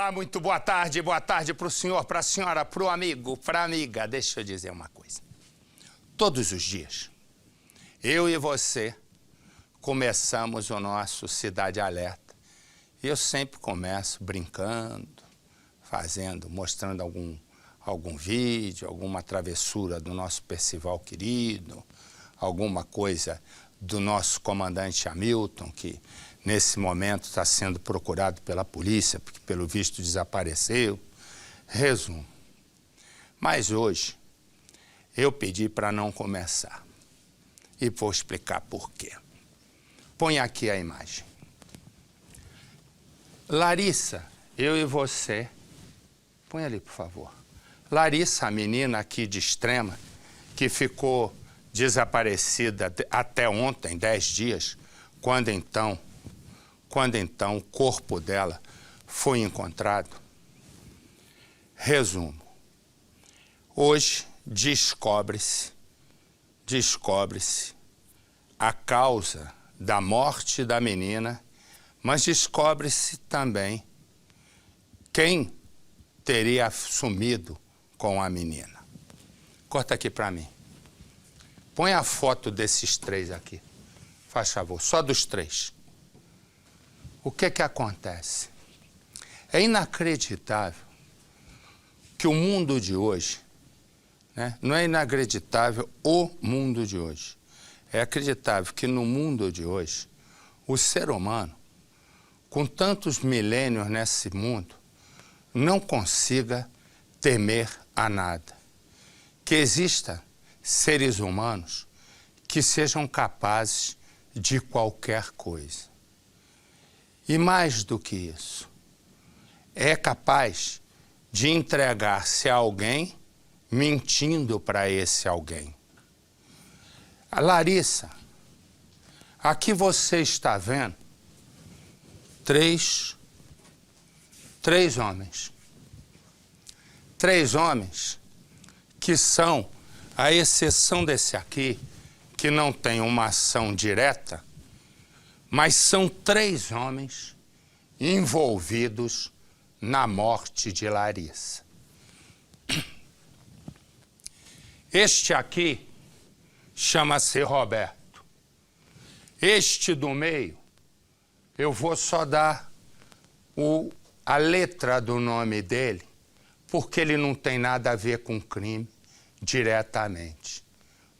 Olá, muito boa tarde para o senhor, para a senhora, para o amigo, para a amiga. Deixa eu dizer uma coisa. Todos os dias, eu e você começamos o nosso Cidade Alerta. E eu sempre começo brincando, mostrando algum vídeo, alguma travessura do nosso Percival querido, alguma coisa do nosso comandante Hamilton, que nesse momento está sendo procurado pela polícia, porque pelo visto desapareceu. Resumo. Mas hoje eu pedi para não começar. E vou explicar por quê. Põe aqui a imagem. Larissa, eu e você. Põe ali, por favor. Larissa, a menina aqui de Extrema, que ficou desaparecida até ontem, 10 dias, quando então o corpo dela foi encontrado. Resumo. Hoje descobre-se a causa da morte da menina, mas descobre-se também quem teria sumido com a menina. Corta aqui para mim. Põe a foto desses três aqui. Faz favor, só dos três. O que acontece? É inacreditável que o mundo de hoje, né? Não é inacreditável o mundo de hoje. É acreditável que no mundo de hoje, o ser humano, com tantos milênios nesse mundo, não consiga temer a nada. Que exista seres humanos que sejam capazes de qualquer coisa. E mais do que isso, é capaz de entregar-se a alguém mentindo para esse alguém. A Larissa, aqui você está vendo três homens. Três homens que são, à exceção desse aqui, que não tem uma ação direta, mas são três homens envolvidos na morte de Larissa. Este aqui chama-se Roberto. Este do meio, eu vou só dar a letra do nome dele, porque ele não tem nada a ver com crime diretamente.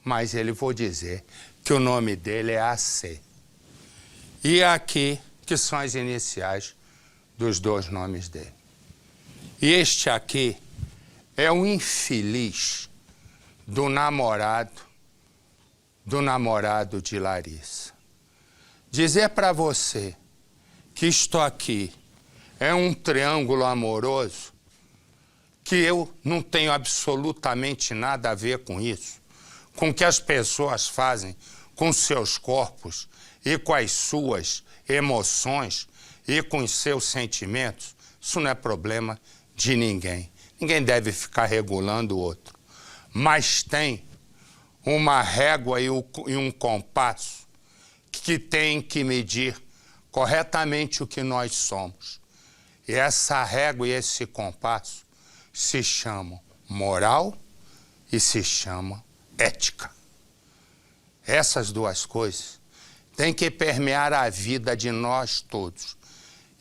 Mas ele vou dizer que o nome dele é AC. E aqui, que são as iniciais dos dois nomes dele. E este aqui é o infeliz do namorado de Larissa. Dizer para você que isto aqui é um triângulo amoroso, que eu não tenho absolutamente nada a ver com isso, com o que as pessoas fazem com seus corpos e com as suas emoções e com os seus sentimentos, isso não é problema de ninguém. Ninguém deve ficar regulando o outro. Mas tem uma régua e um compasso que tem que medir corretamente o que nós somos. E essa régua e esse compasso se chamam moral e se chamam ética. Essas duas coisas têm que permear a vida de nós todos.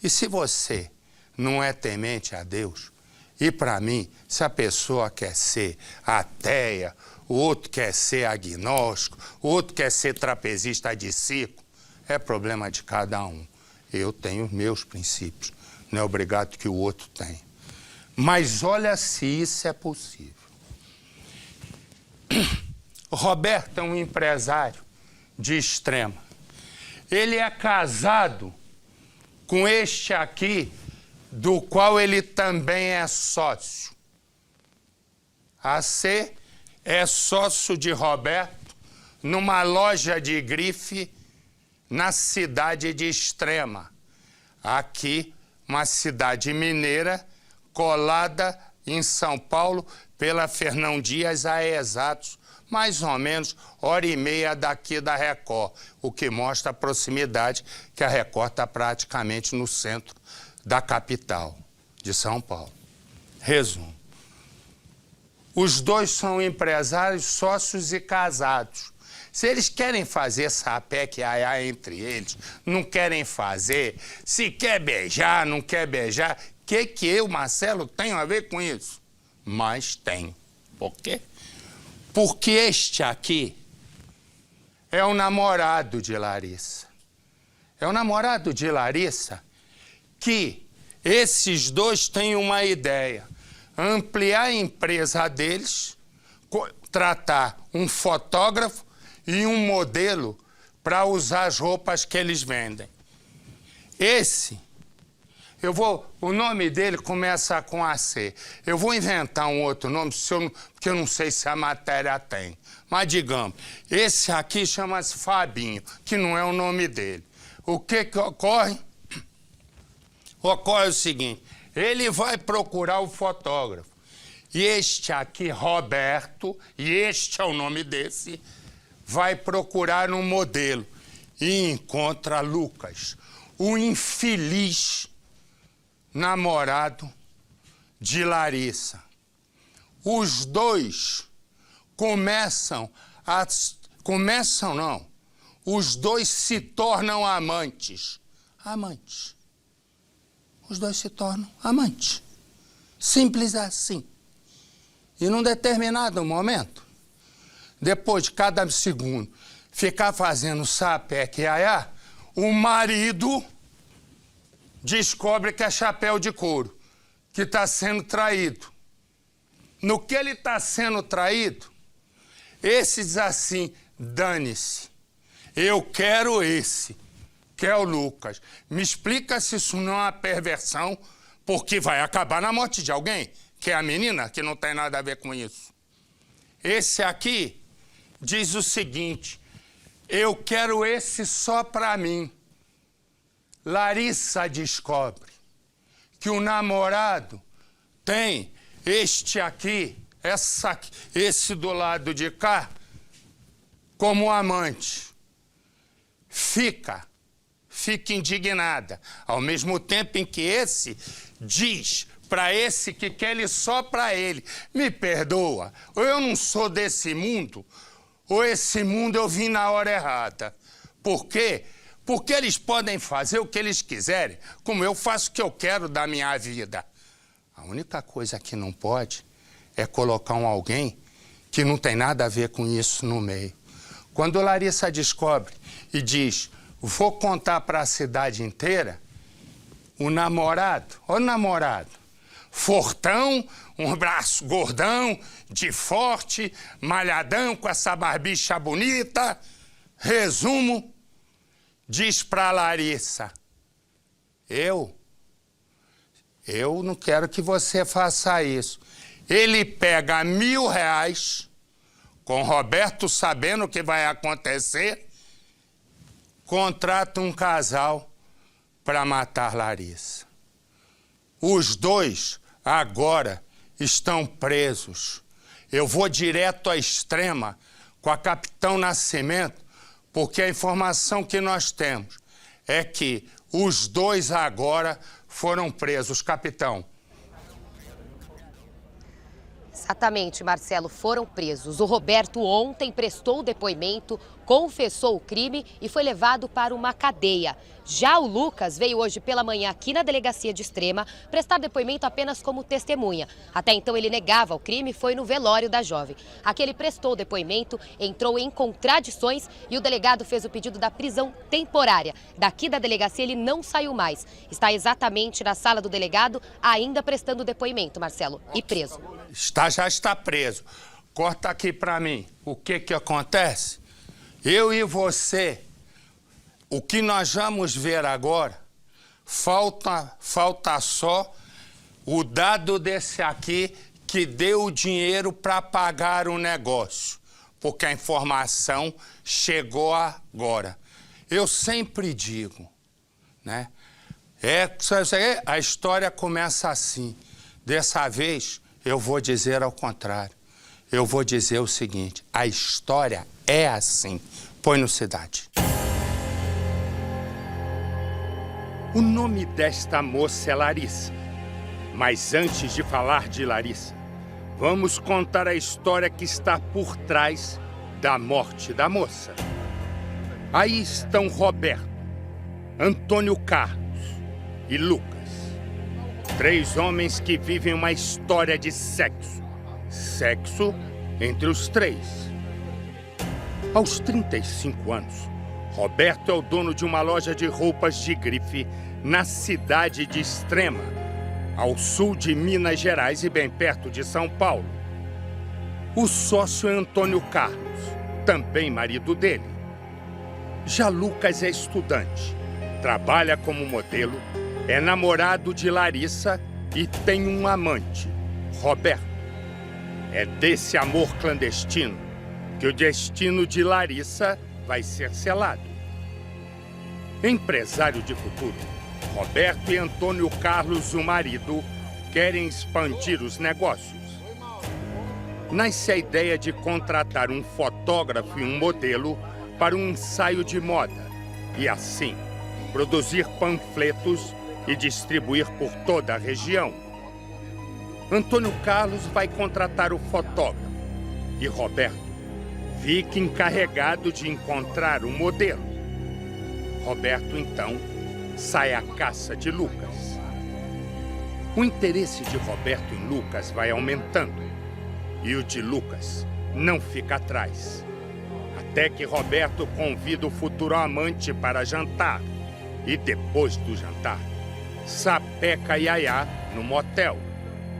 E se você não é temente a Deus, e para mim, se a pessoa quer ser ateia, o outro quer ser agnóstico, o outro quer ser trapezista de circo, é problema de cada um. Eu tenho meus princípios, não é obrigado que o outro tenha. Mas olha se isso é possível. Roberto é um empresário de Extrema. Ele é casado com este aqui, do qual ele também é sócio. AC é sócio de Roberto numa loja de grife na cidade de Extrema. Aqui, uma cidade mineira colada em São Paulo pela Fernão Dias a exatos mais ou menos 1h30 daqui da Record, o que mostra a proximidade, que a Record está praticamente no centro da capital. de São Paulo. Resumo. Os dois são empresários, sócios e casados. Se eles querem fazer sapeca e aiá entre eles, não querem fazer. Se quer beijar, não quer beijar. O que eu, Marcelo, tenho a ver com isso? Mas tem. Por quê? Porque este aqui é o namorado de Larissa. É o namorado de Larissa que esses dois têm uma ideia. Ampliar a empresa deles, tratar um fotógrafo e um modelo para usar as roupas que eles vendem. O nome dele começa com AC. Eu vou inventar um outro nome, porque eu não sei se a matéria tem. Mas digamos, esse aqui chama-se Fabinho, que não é o nome dele. O que ocorre? Ocorre o seguinte, ele vai procurar o fotógrafo. E este aqui, Roberto, e este é o nome desse, vai procurar um modelo e encontra Lucas, o infeliz namorado de Larissa. Os dois os dois se tornam amantes. Amantes. Os dois se tornam amantes. Simples assim. E num determinado momento, depois de cada segundo ficar fazendo sapeca e aiá, o marido descobre que é chapéu de couro, que está sendo traído. No que ele está sendo traído, esse diz assim, dane-se, eu quero esse, que é o Lucas. Me explica se isso não é uma perversão, porque vai acabar na morte de alguém, que é a menina, que não tem nada a ver com isso. Esse aqui diz o seguinte, eu quero esse só para mim. Larissa descobre que o namorado tem este aqui, esse do lado de cá, como amante. Fica indignada, ao mesmo tempo em que esse diz para esse que quer ele só para ele, me perdoa, ou eu não sou desse mundo, ou esse mundo eu vim na hora errada. Por quê? Porque eles podem fazer o que eles quiserem, como eu faço o que eu quero da minha vida. A única coisa que não pode é colocar alguém que não tem nada a ver com isso no meio. Quando Larissa descobre e diz, vou contar para a cidade inteira, o namorado, fortão, um braço gordão, de forte, malhadão, com essa barbicha bonita, resumo, diz para Larissa, eu não quero que você faça isso. Ele pega R$1.000, com Roberto sabendo o que vai acontecer, contrata um casal para matar Larissa. Os dois agora estão presos. Eu vou direto à Extrema com a Capitão Nascimento, porque a informação que nós temos é que os dois agora foram presos. Capitão. Exatamente, Marcelo, foram presos. O Roberto ontem prestou o depoimento, confessou o crime e foi levado para uma cadeia. Já o Lucas veio hoje pela manhã aqui na delegacia de Extrema prestar depoimento apenas como testemunha. Até então ele negava o crime e foi no velório da jovem. Aqui ele prestou o depoimento, entrou em contradições e o delegado fez o pedido da prisão temporária. Daqui da delegacia ele não saiu mais. Está exatamente na sala do delegado, ainda prestando depoimento, Marcelo, e preso. Já está preso. Corta aqui para mim. O que acontece? Eu e você, o que nós vamos ver agora, falta só o dado desse aqui que deu o dinheiro para pagar o negócio, porque a informação chegou agora. Eu sempre digo, né? A história começa assim. Dessa vez, eu vou dizer ao contrário. Eu vou dizer o seguinte, a história é assim. Põe no Cidade. O nome desta moça é Larissa, Mas antes de falar de Larissa, vamos contar a história que está por trás da morte da moça. Aí estão Roberto, Antônio Carlos e Lucas. 3 homens que vivem uma história de sexo. Sexo entre os 3. Aos 35 anos, Roberto é o dono de uma loja de roupas de grife na cidade de Extrema, ao sul de Minas Gerais e bem perto de São Paulo. O sócio é Antônio Carlos, também marido dele. Já Lucas é estudante, trabalha como modelo, é namorado de Larissa e tem um amante, Roberto. É desse amor clandestino que o destino de Larissa vai ser selado. Empresário de futuro, Roberto e Antônio Carlos, o marido, querem expandir os negócios. Nasce a ideia de contratar um fotógrafo e um modelo para um ensaio de moda e, assim, produzir panfletos e distribuir por toda a região. Antônio Carlos vai contratar o fotógrafo e Roberto fica encarregado de encontrar o modelo. Roberto, então, sai à caça de Lucas. O interesse de Roberto em Lucas vai aumentando e o de Lucas não fica atrás. Até que Roberto convida o futuro amante para jantar e depois do jantar, sapeca Yaya no motel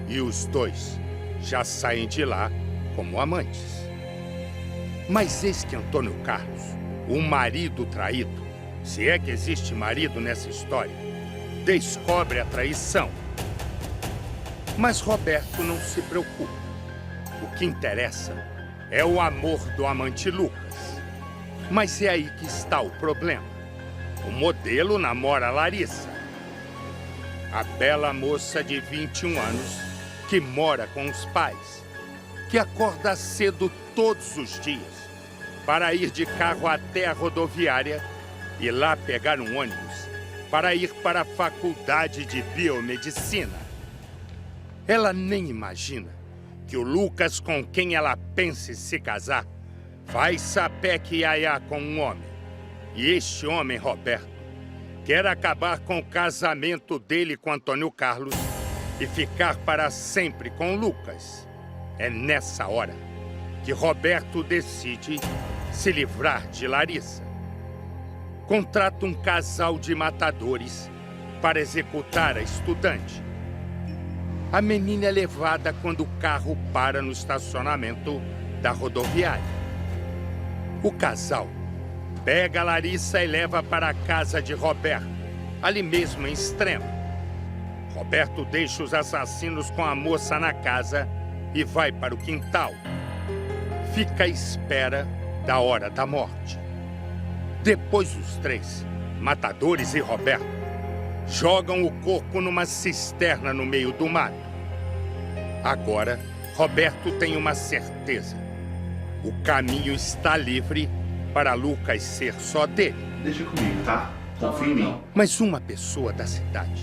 e os 2 já saem de lá como amantes. Mas eis que Antônio Carlos, o marido traído, se é que existe marido nessa história, descobre a traição. Mas Roberto não se preocupa. O que interessa é o amor do amante Lucas. Mas é aí que está o problema. O modelo namora Larissa, a bela moça de 21 anos que mora com os pais, que acorda cedo todos os dias para ir de carro até a rodoviária e lá pegar um ônibus para ir para a faculdade de biomedicina. Ela nem imagina que o Lucas, com quem ela pensa em se casar, faz sapeca Yaya com um homem. E este homem, Roberto, quer acabar com o casamento dele com Antônio Carlos e ficar para sempre com Lucas. É nessa hora que Roberto decide se livrar de Larissa. Contrata um casal de matadores para executar a estudante. A menina é levada quando o carro para no estacionamento da rodoviária. O casal pega Larissa e leva para a casa de Roberto, ali mesmo em Extrema. Roberto deixa os assassinos com a moça na casa e vai para o quintal. Fica à espera da hora da morte. Depois os 3, matadores e Roberto, jogam o corpo numa cisterna no meio do mato. Agora, Roberto tem uma certeza. O caminho está livre para Lucas ser só dele. Deixa comigo, tá? Confia em mim. Mas uma pessoa da cidade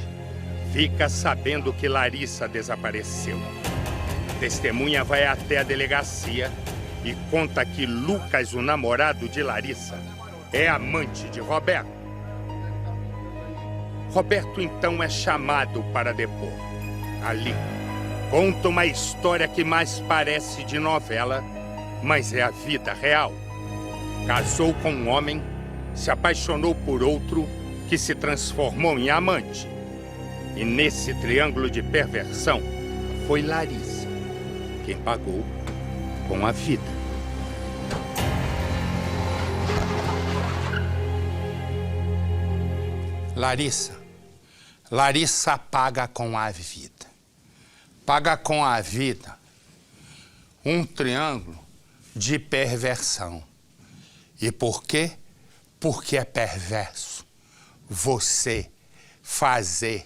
fica sabendo que Larissa desapareceu. A testemunha vai até a delegacia e conta que Lucas, o namorado de Larissa, é amante de Roberto. Roberto, então, é chamado para depor. Ali, conta uma história que mais parece de novela, mas é a vida real. Casou com um homem, se apaixonou por outro, que se transformou em amante. E nesse triângulo de perversão, foi Larissa quem pagou com a vida. Larissa paga com a vida. Paga com a vida um triângulo de perversão. E por quê? Porque é perverso você fazer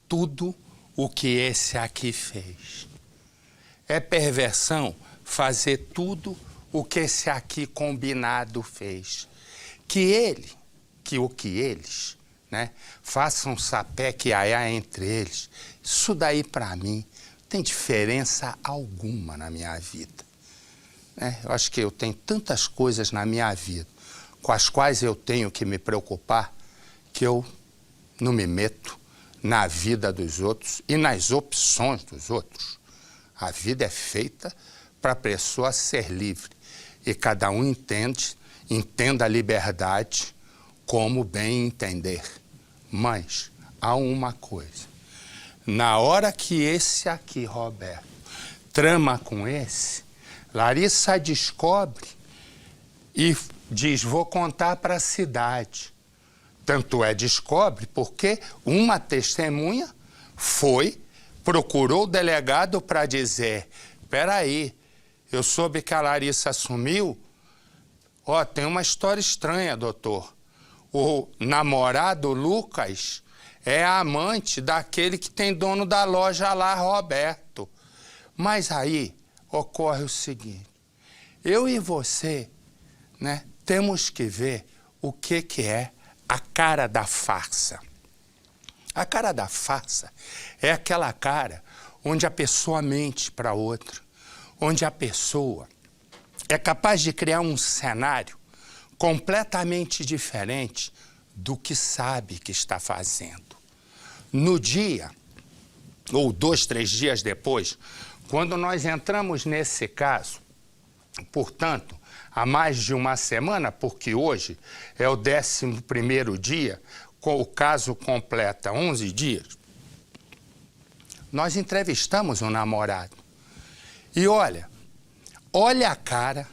tudo o que esse aqui fez. É perversão fazer tudo o que esse aqui combinado fez. Que o que eles né? Façam sapeque e aiá entre eles. Isso daí, para mim, não tem diferença alguma na minha vida. Eu acho que eu tenho tantas coisas na minha vida com as quais eu tenho que me preocupar que eu não me meto na vida dos outros e nas opções dos outros. A vida é feita para a pessoa ser livre e cada um entenda a liberdade como bem entender. Mas há uma coisa, na hora que esse aqui, Roberto, trama com esse, Larissa descobre e diz, vou contar para a cidade. Tanto é descobre porque uma testemunha procurou o delegado para dizer, espera aí, eu soube que a Larissa sumiu. Tem uma história estranha, doutor. O namorado Lucas é amante daquele que tem dono da loja lá, Roberto. Mas aí ocorre o seguinte, eu e você, né, temos que ver o que é a cara da farsa. A cara da farsa é aquela cara onde a pessoa mente para outra, onde a pessoa é capaz de criar um cenário completamente diferente do que sabe que está fazendo. No dia, ou 2, 3 dias depois, quando nós entramos nesse caso, portanto, há mais de uma semana, porque hoje é o 11º dia, o caso completa 11 dias, nós entrevistamos um namorado. E olha a cara,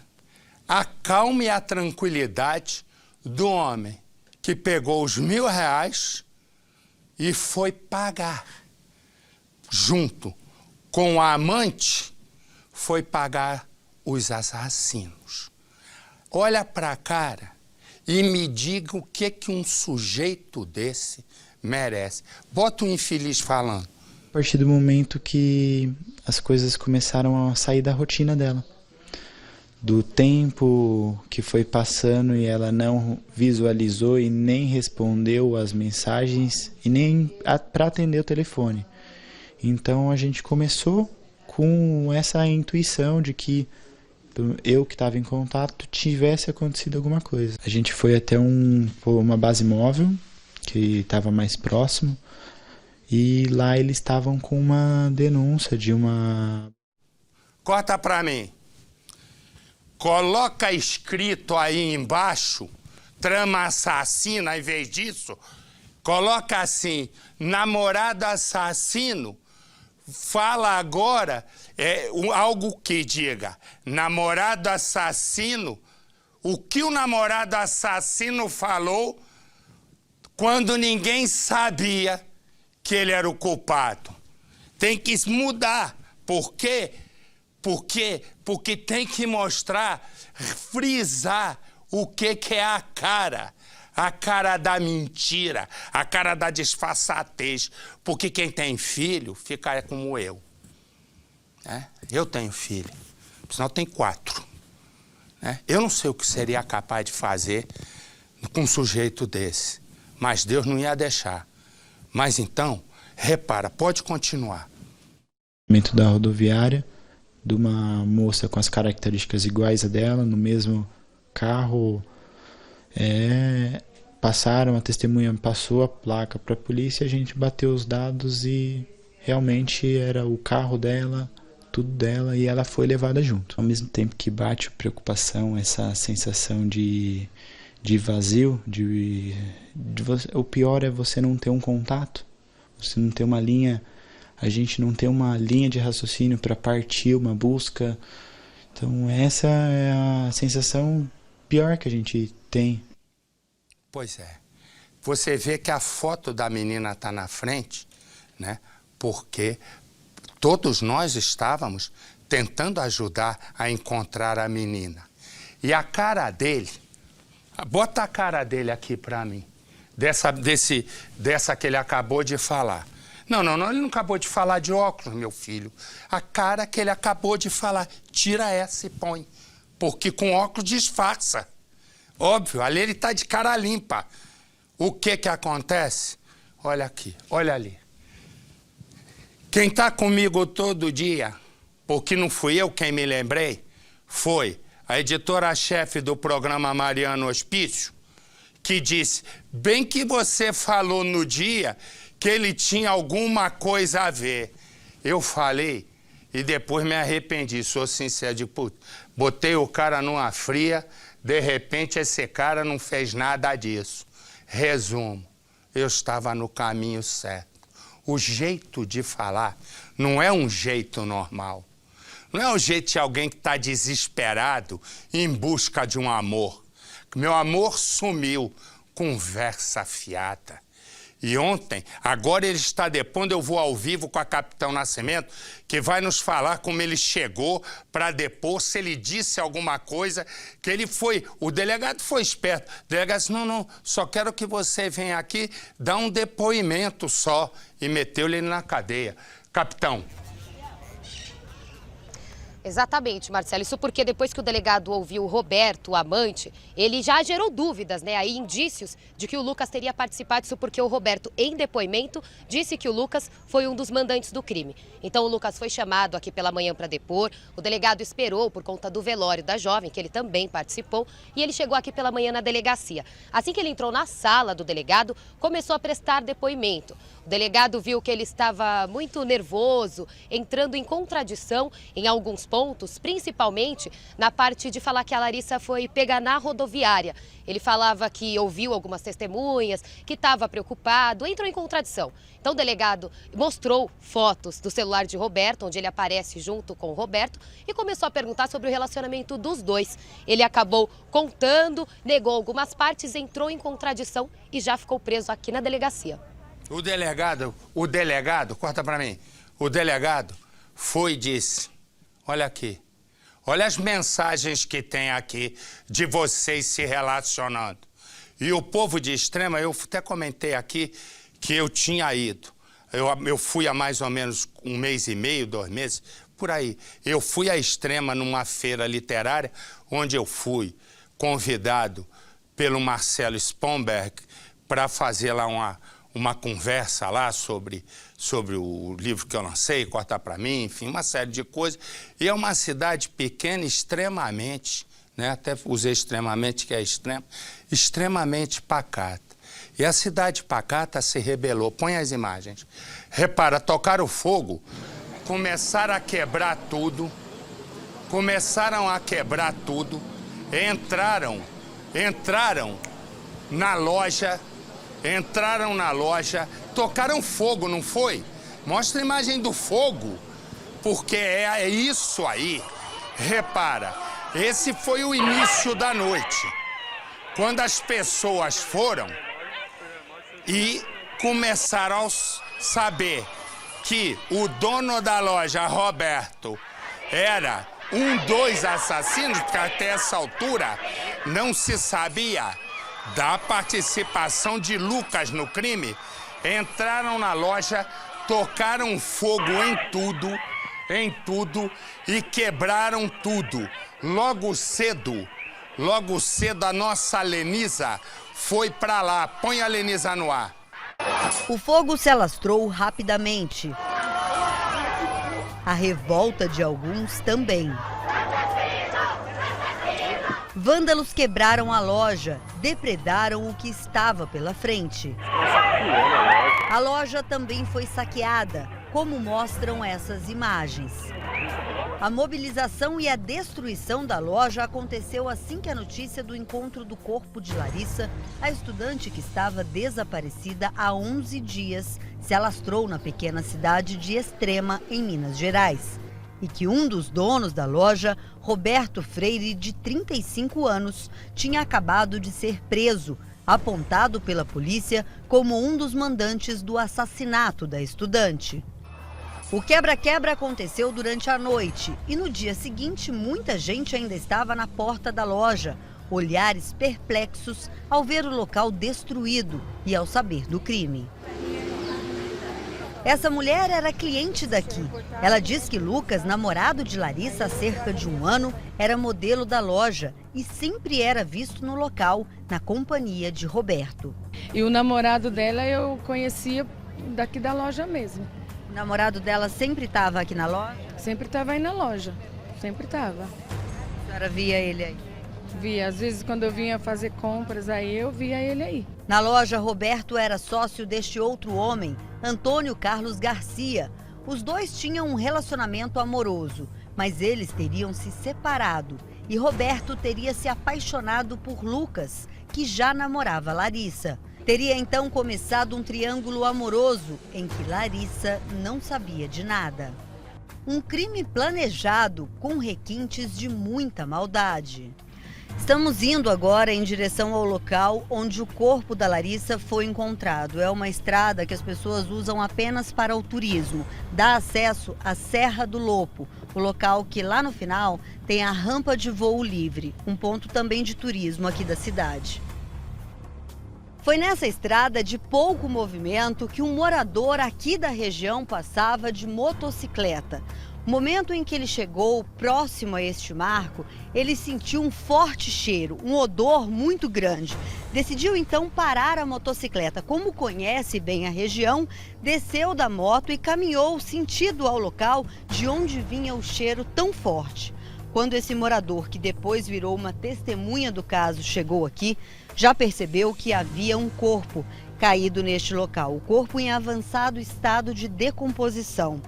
a calma e a tranquilidade do homem que pegou os R$1.000 e foi pagar. Junto com a amante, foi pagar os assassinos. Olha para a cara e me diga o que um sujeito desse merece. Bota o infeliz falando. A partir do momento que as coisas começaram a sair da rotina dela. Do tempo que foi passando e ela não visualizou e nem respondeu as mensagens e nem para atender o telefone. Então a gente começou com essa intuição de que eu que estava em contato tivesse acontecido alguma coisa. A gente foi até uma base móvel que estava mais próximo e lá eles estavam com uma denúncia de uma... Corta para mim. Coloca escrito aí embaixo, trama assassina, em vez disso, coloca assim, namorado assassino. Fala agora algo que diga, namorado assassino, o que o namorado assassino falou quando ninguém sabia que ele era o culpado. Tem que mudar. Por quê? Porque tem que mostrar, frisar o que é a cara da mentira, a cara da disfarçatez. Porque quem tem filho fica como eu. Eu tenho filho, senão tem 4. Eu não sei o que seria capaz de fazer com um sujeito desse, mas Deus não ia deixar. Mas então, repara, pode continuar. Dentro da rodoviária, de uma moça com as características iguais a dela, no mesmo carro, a testemunha passou a placa para a polícia, a gente bateu os dados e realmente era o carro dela, tudo dela, e ela foi levada junto. Ao mesmo tempo que bate a preocupação, essa sensação de vazio, o pior é você não ter um contato, você não ter uma linha, a gente não ter uma linha de raciocínio para partir uma busca. Então essa é a sensação pior que a gente tem. Pois é. Você vê que a foto da menina está na frente, né? Porque todos nós estávamos tentando ajudar a encontrar a menina. E a cara dele, bota a cara dele aqui para mim, dessa que ele acabou de falar. Não, ele não acabou de falar de óculos, meu filho. A cara que ele acabou de falar, tira essa e põe. Porque com óculos disfarça. Óbvio, ali ele tá de cara limpa. o que acontece? Olha aqui, olha ali. Quem está comigo todo dia, porque não fui eu quem me lembrei, foi a editora-chefe do programa Mariano Hospício, que disse, bem que você falou no dia que ele tinha alguma coisa a ver. Eu falei e depois me arrependi, sou sincero, de puta, botei o cara numa fria, de repente esse cara não fez nada disso. Resumo, eu estava no caminho certo. O jeito de falar não é um jeito normal. Não é o jeito de alguém que está desesperado em busca de um amor. Meu amor sumiu, conversa fiada. E ontem, agora ele está depondo, eu vou ao vivo com a Capitão Nascimento, que vai nos falar como ele chegou para depor, se ele disse alguma coisa, que ele foi, o delegado foi esperto. O delegado disse, não, só quero que você venha aqui dar um depoimento só. E meteu ele na cadeia. Capitão. Exatamente, Marcelo. Isso porque depois que o delegado ouviu o Roberto, o amante, ele já gerou dúvidas, né? Aí indícios de que o Lucas teria participado. Isso porque o Roberto, em depoimento, disse que o Lucas foi um dos mandantes do crime. Então o Lucas foi chamado aqui pela manhã para depor. O delegado esperou por conta do velório da jovem, que ele também participou, e ele chegou aqui pela manhã na delegacia. Assim que ele entrou na sala do delegado, começou a prestar depoimento. O delegado viu que ele estava muito nervoso, entrando em contradição em alguns pontos, principalmente na parte de falar que a Larissa foi pega na rodoviária. Ele falava que ouviu algumas testemunhas, que estava preocupado, entrou em contradição. Então o delegado mostrou fotos do celular de Roberto, onde ele aparece junto com o Roberto, e começou a perguntar sobre o relacionamento dos dois. Ele acabou contando, negou algumas partes, entrou em contradição e já ficou preso aqui na delegacia. O delegado, corta pra mim, o delegado foi e disse, olha aqui, olha as mensagens que tem aqui de vocês se relacionando. E o povo de Extrema, eu até comentei aqui que eu tinha ido. Eu fui há mais ou menos 1 mês e meio, 2 meses, por aí. Eu fui à Extrema numa feira literária, onde eu fui convidado pelo Marcelo Spomberg para fazer lá uma conversa lá sobre o livro que eu lancei, Corta Pra Mim, enfim, uma série de coisas. E é uma cidade pequena, extremamente, né, até usei extremamente, que é extremo, extremamente pacata. E a cidade pacata se rebelou. Põe as imagens. Repara, tocaram fogo, começaram a quebrar tudo, entraram na loja, tocaram fogo, não foi? Mostra a imagem do fogo, porque é isso aí. Repara, esse foi o início da noite, quando as pessoas foram e começaram a saber que o dono da loja, Roberto, era dos assassinos, porque até essa altura não se sabia da participação de Lucas no crime. Entraram na loja, tocaram fogo em tudo e quebraram tudo. Logo cedo a nossa Lenisa foi pra lá. Põe a Lenisa no ar. O fogo se alastrou rapidamente. A revolta de alguns também. Vândalos quebraram a loja, depredaram o que estava pela frente. A loja também foi saqueada, como mostram essas imagens. A mobilização e a destruição da loja aconteceu assim que a notícia do encontro do corpo de Larissa, a estudante que estava desaparecida há 11 dias, se alastrou na pequena cidade de Extrema, em Minas Gerais. E que um dos donos da loja, Roberto Freire, de 35 anos, tinha acabado de ser preso, apontado pela polícia como um dos mandantes do assassinato da estudante. O quebra-quebra aconteceu durante a noite e no dia seguinte muita gente ainda estava na porta da loja, olhares perplexos ao ver o local destruído e ao saber do crime. Essa mulher era cliente daqui. Ela diz que Lucas, namorado de Larissa há cerca de 1 ano, era modelo da loja e sempre era visto no local, na companhia de Roberto. E o namorado dela eu conhecia daqui da loja mesmo. O namorado dela sempre estava aqui na loja? Sempre estava aí na loja, sempre estava. A senhora via ele aí? Via, às vezes quando eu vinha fazer compras aí, eu via ele aí. Na loja, Roberto era sócio deste outro homem, Antônio Carlos Garcia. Os dois tinham um relacionamento amoroso, mas eles teriam se separado e Roberto teria se apaixonado por Lucas, que já namorava Larissa. Teria então começado um triângulo amoroso em que Larissa não sabia de nada. Um crime planejado com requintes de muita maldade. Estamos indo agora em direção ao local onde o corpo da Larissa foi encontrado. É uma estrada que as pessoas usam apenas para o turismo. Dá acesso à Serra do Lopo, o local que lá no final tem a rampa de voo livre, um ponto também de turismo aqui da cidade. Foi nessa estrada de pouco movimento que um morador aqui da região passava de motocicleta. No momento em que ele chegou próximo a este marco, ele sentiu um forte cheiro, um odor muito grande. Decidiu então parar a motocicleta. Como conhece bem a região, desceu da moto e caminhou sentido ao local de onde vinha o cheiro tão forte. Quando esse morador, que depois virou uma testemunha do caso, chegou aqui, já percebeu que havia um corpo caído neste local, o corpo em avançado estado de decomposição.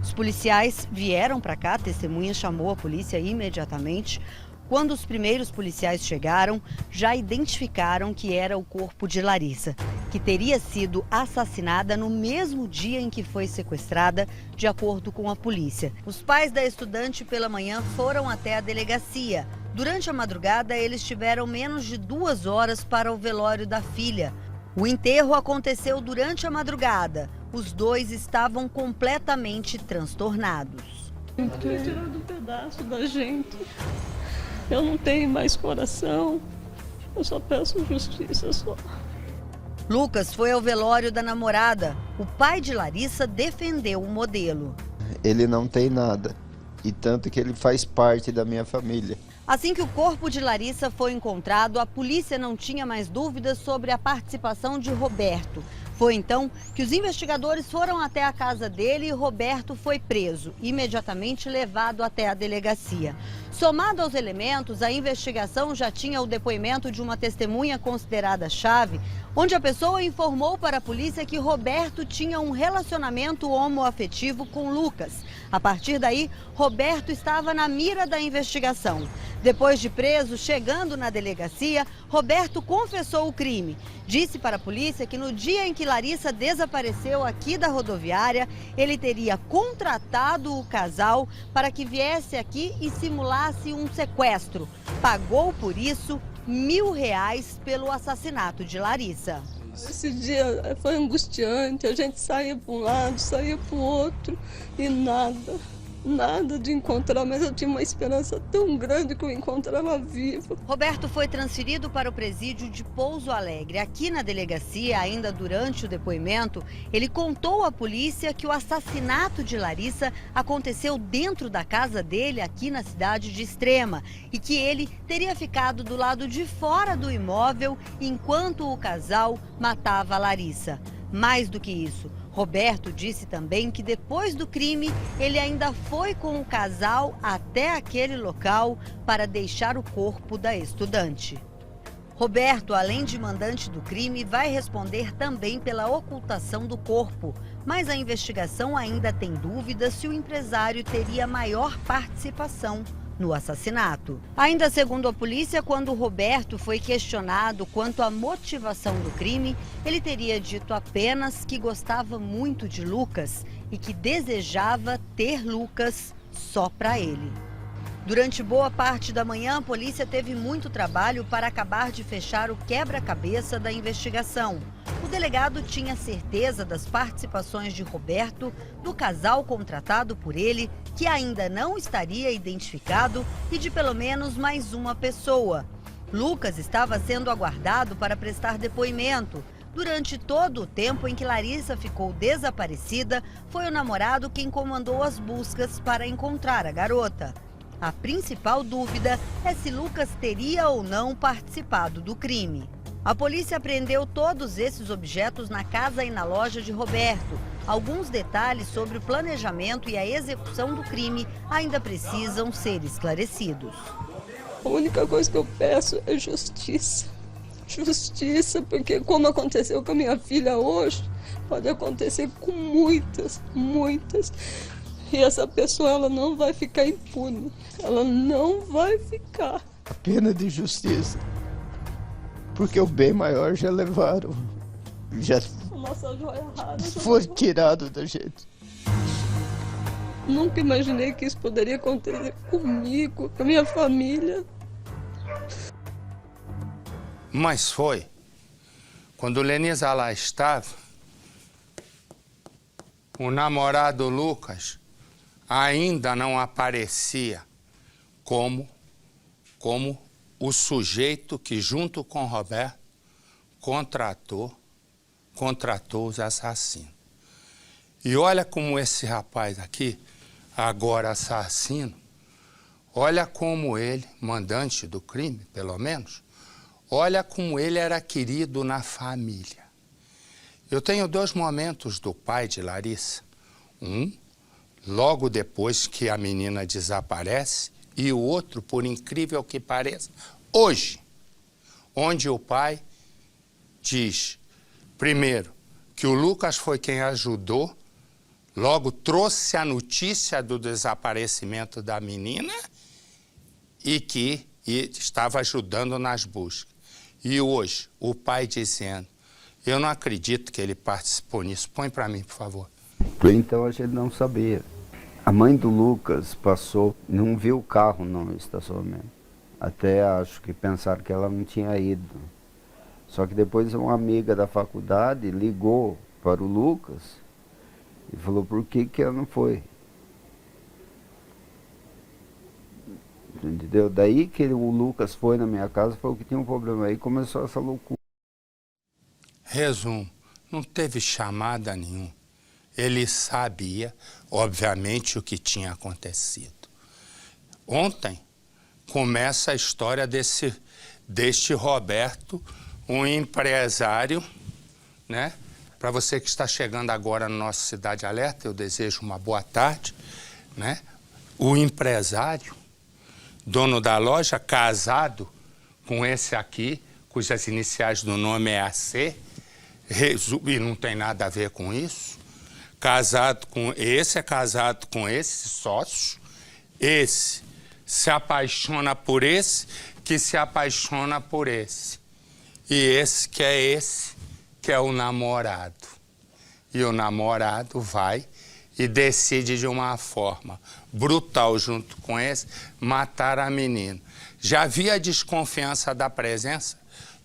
Os policiais vieram para cá, a testemunha chamou a polícia imediatamente. Quando os primeiros policiais chegaram, já identificaram que era o corpo de Larissa, que teria sido assassinada no mesmo dia em que foi sequestrada, de acordo com a polícia. Os pais da estudante pela manhã foram até a delegacia. Durante a madrugada, eles tiveram menos de 2 horas para o velório da filha. O enterro aconteceu durante a madrugada. Os dois estavam completamente transtornados. Foi tirado um pedaço da gente. Eu não tenho mais coração. Eu só peço justiça só. Lucas foi ao velório da namorada. O pai de Larissa defendeu o modelo. Ele não tem nada. E tanto que ele faz parte da minha família. Assim que o corpo de Larissa foi encontrado, a polícia não tinha mais dúvidas sobre a participação de Roberto. Foi então que os investigadores foram até a casa dele e Roberto foi preso, imediatamente levado até a delegacia. Somado aos elementos, a investigação já tinha o depoimento de uma testemunha considerada chave, onde a pessoa informou para a polícia que Roberto tinha um relacionamento homoafetivo com Lucas. A partir daí, Roberto estava na mira da investigação. Depois de preso, chegando na delegacia, Roberto confessou o crime. Disse para a polícia que no dia em que Larissa desapareceu aqui da rodoviária, ele teria contratado o casal para que viesse aqui e simulasse um sequestro. Pagou por isso R$1.000 pelo assassinato de Larissa. Esse dia foi angustiante, a gente saía para um lado, saía para o outro e nada de encontrar, mas eu tinha uma esperança tão grande que eu encontrava vivo. Roberto foi transferido para o presídio de Pouso Alegre. Aqui na delegacia, ainda durante o depoimento, ele contou à polícia que o assassinato de Larissa aconteceu dentro da casa dele, aqui na cidade de Extrema, e que ele teria ficado do lado de fora do imóvel enquanto o casal matava a Larissa. Mais do que isso, Roberto disse também que depois do crime, ele ainda foi com o casal até aquele local para deixar o corpo da estudante. Roberto, além de mandante do crime, vai responder também pela ocultação do corpo, mas a investigação ainda tem dúvidas se o empresário teria maior participação no assassinato. Ainda segundo a polícia, quando Roberto foi questionado quanto à motivação do crime, ele teria dito apenas que gostava muito de Lucas e que desejava ter Lucas só para ele. Durante boa parte da manhã, a polícia teve muito trabalho para acabar de fechar o quebra-cabeça da investigação. O delegado tinha certeza das participações de Roberto, do casal contratado por ele, que ainda não estaria identificado, e de pelo menos mais uma pessoa. Lucas estava sendo aguardado para prestar depoimento. Durante todo o tempo em que Larissa ficou desaparecida, foi o namorado quem comandou as buscas para encontrar a garota. A principal dúvida é se Lucas teria ou não participado do crime. A polícia apreendeu todos esses objetos na casa e na loja de Roberto. Alguns detalhes sobre o planejamento e a execução do crime ainda precisam ser esclarecidos. A única coisa que eu peço é justiça. Justiça, porque como aconteceu com a minha filha hoje, pode acontecer com muitas. E essa pessoa, ela não vai ficar impune. Ela não vai ficar. A pena de justiça. Porque o bem maior já levaram. Já Nossa joia rara. foi tirado da gente. Nunca imaginei que isso poderia acontecer comigo, com a minha família. Mas foi. Quando Lenisa lá estava, o namorado Lucas ainda não aparecia como o sujeito que, junto com Roberto, contratou os assassinos. E olha como esse rapaz aqui, agora assassino, olha como ele, mandante do crime, pelo menos, olha como ele era querido na família. Eu tenho 2 momentos do pai de Larissa. Um, logo depois que a menina desaparece, e o outro, por incrível que pareça, hoje, onde o pai diz, primeiro, que o Lucas foi quem ajudou, logo trouxe a notícia do desaparecimento da menina e que estava ajudando nas buscas. E hoje, o pai dizendo, eu não acredito que ele participou nisso. Põe para mim, por favor. Então a gente não sabia. A mãe do Lucas passou, não viu o carro no estacionamento. Até acho que pensaram que ela não tinha ido. Só que depois uma amiga da faculdade ligou para o Lucas e falou por que ela não foi. Entendeu? Daí que o Lucas foi na minha casa, falou que tinha um problema aí, começou essa loucura. Resumo, não teve chamada nenhuma. Ele sabia, obviamente, o que tinha acontecido. Ontem começa a história deste Roberto, um empresário, né? Para você que está chegando agora no nosso Cidade Alerta, eu desejo uma boa tarde, né? O empresário, dono da loja, casado com esse aqui, cujas iniciais do nome é AC, e não tem nada a ver com isso. Casado com esse, é casado com esse sócio, esse se apaixona por esse, que se apaixona por esse. E esse, que é o namorado. E o namorado vai e decide de uma forma brutal, junto com esse, matar a menina. Já havia desconfiança da presença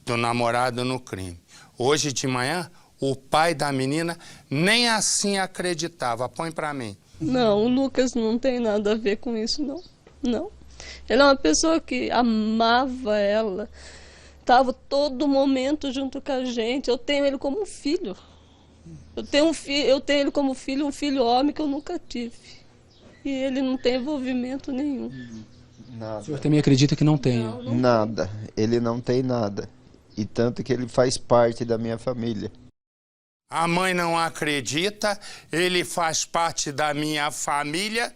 do namorado no crime. Hoje de manhã, o pai da menina nem assim acreditava. Põe pra mim. Não, o Lucas não tem nada a ver com isso, não. Não. Ele é uma pessoa que amava ela. Estava todo momento junto com a gente. Eu tenho ele como um filho. Eu tenho ele como filho, um filho homem que eu nunca tive. E ele não tem envolvimento nenhum. Nada. O senhor também acredita que não tenha? Não. Nada. Ele não tem nada. E tanto que ele faz parte da minha família. A mãe não acredita, ele faz parte da minha família.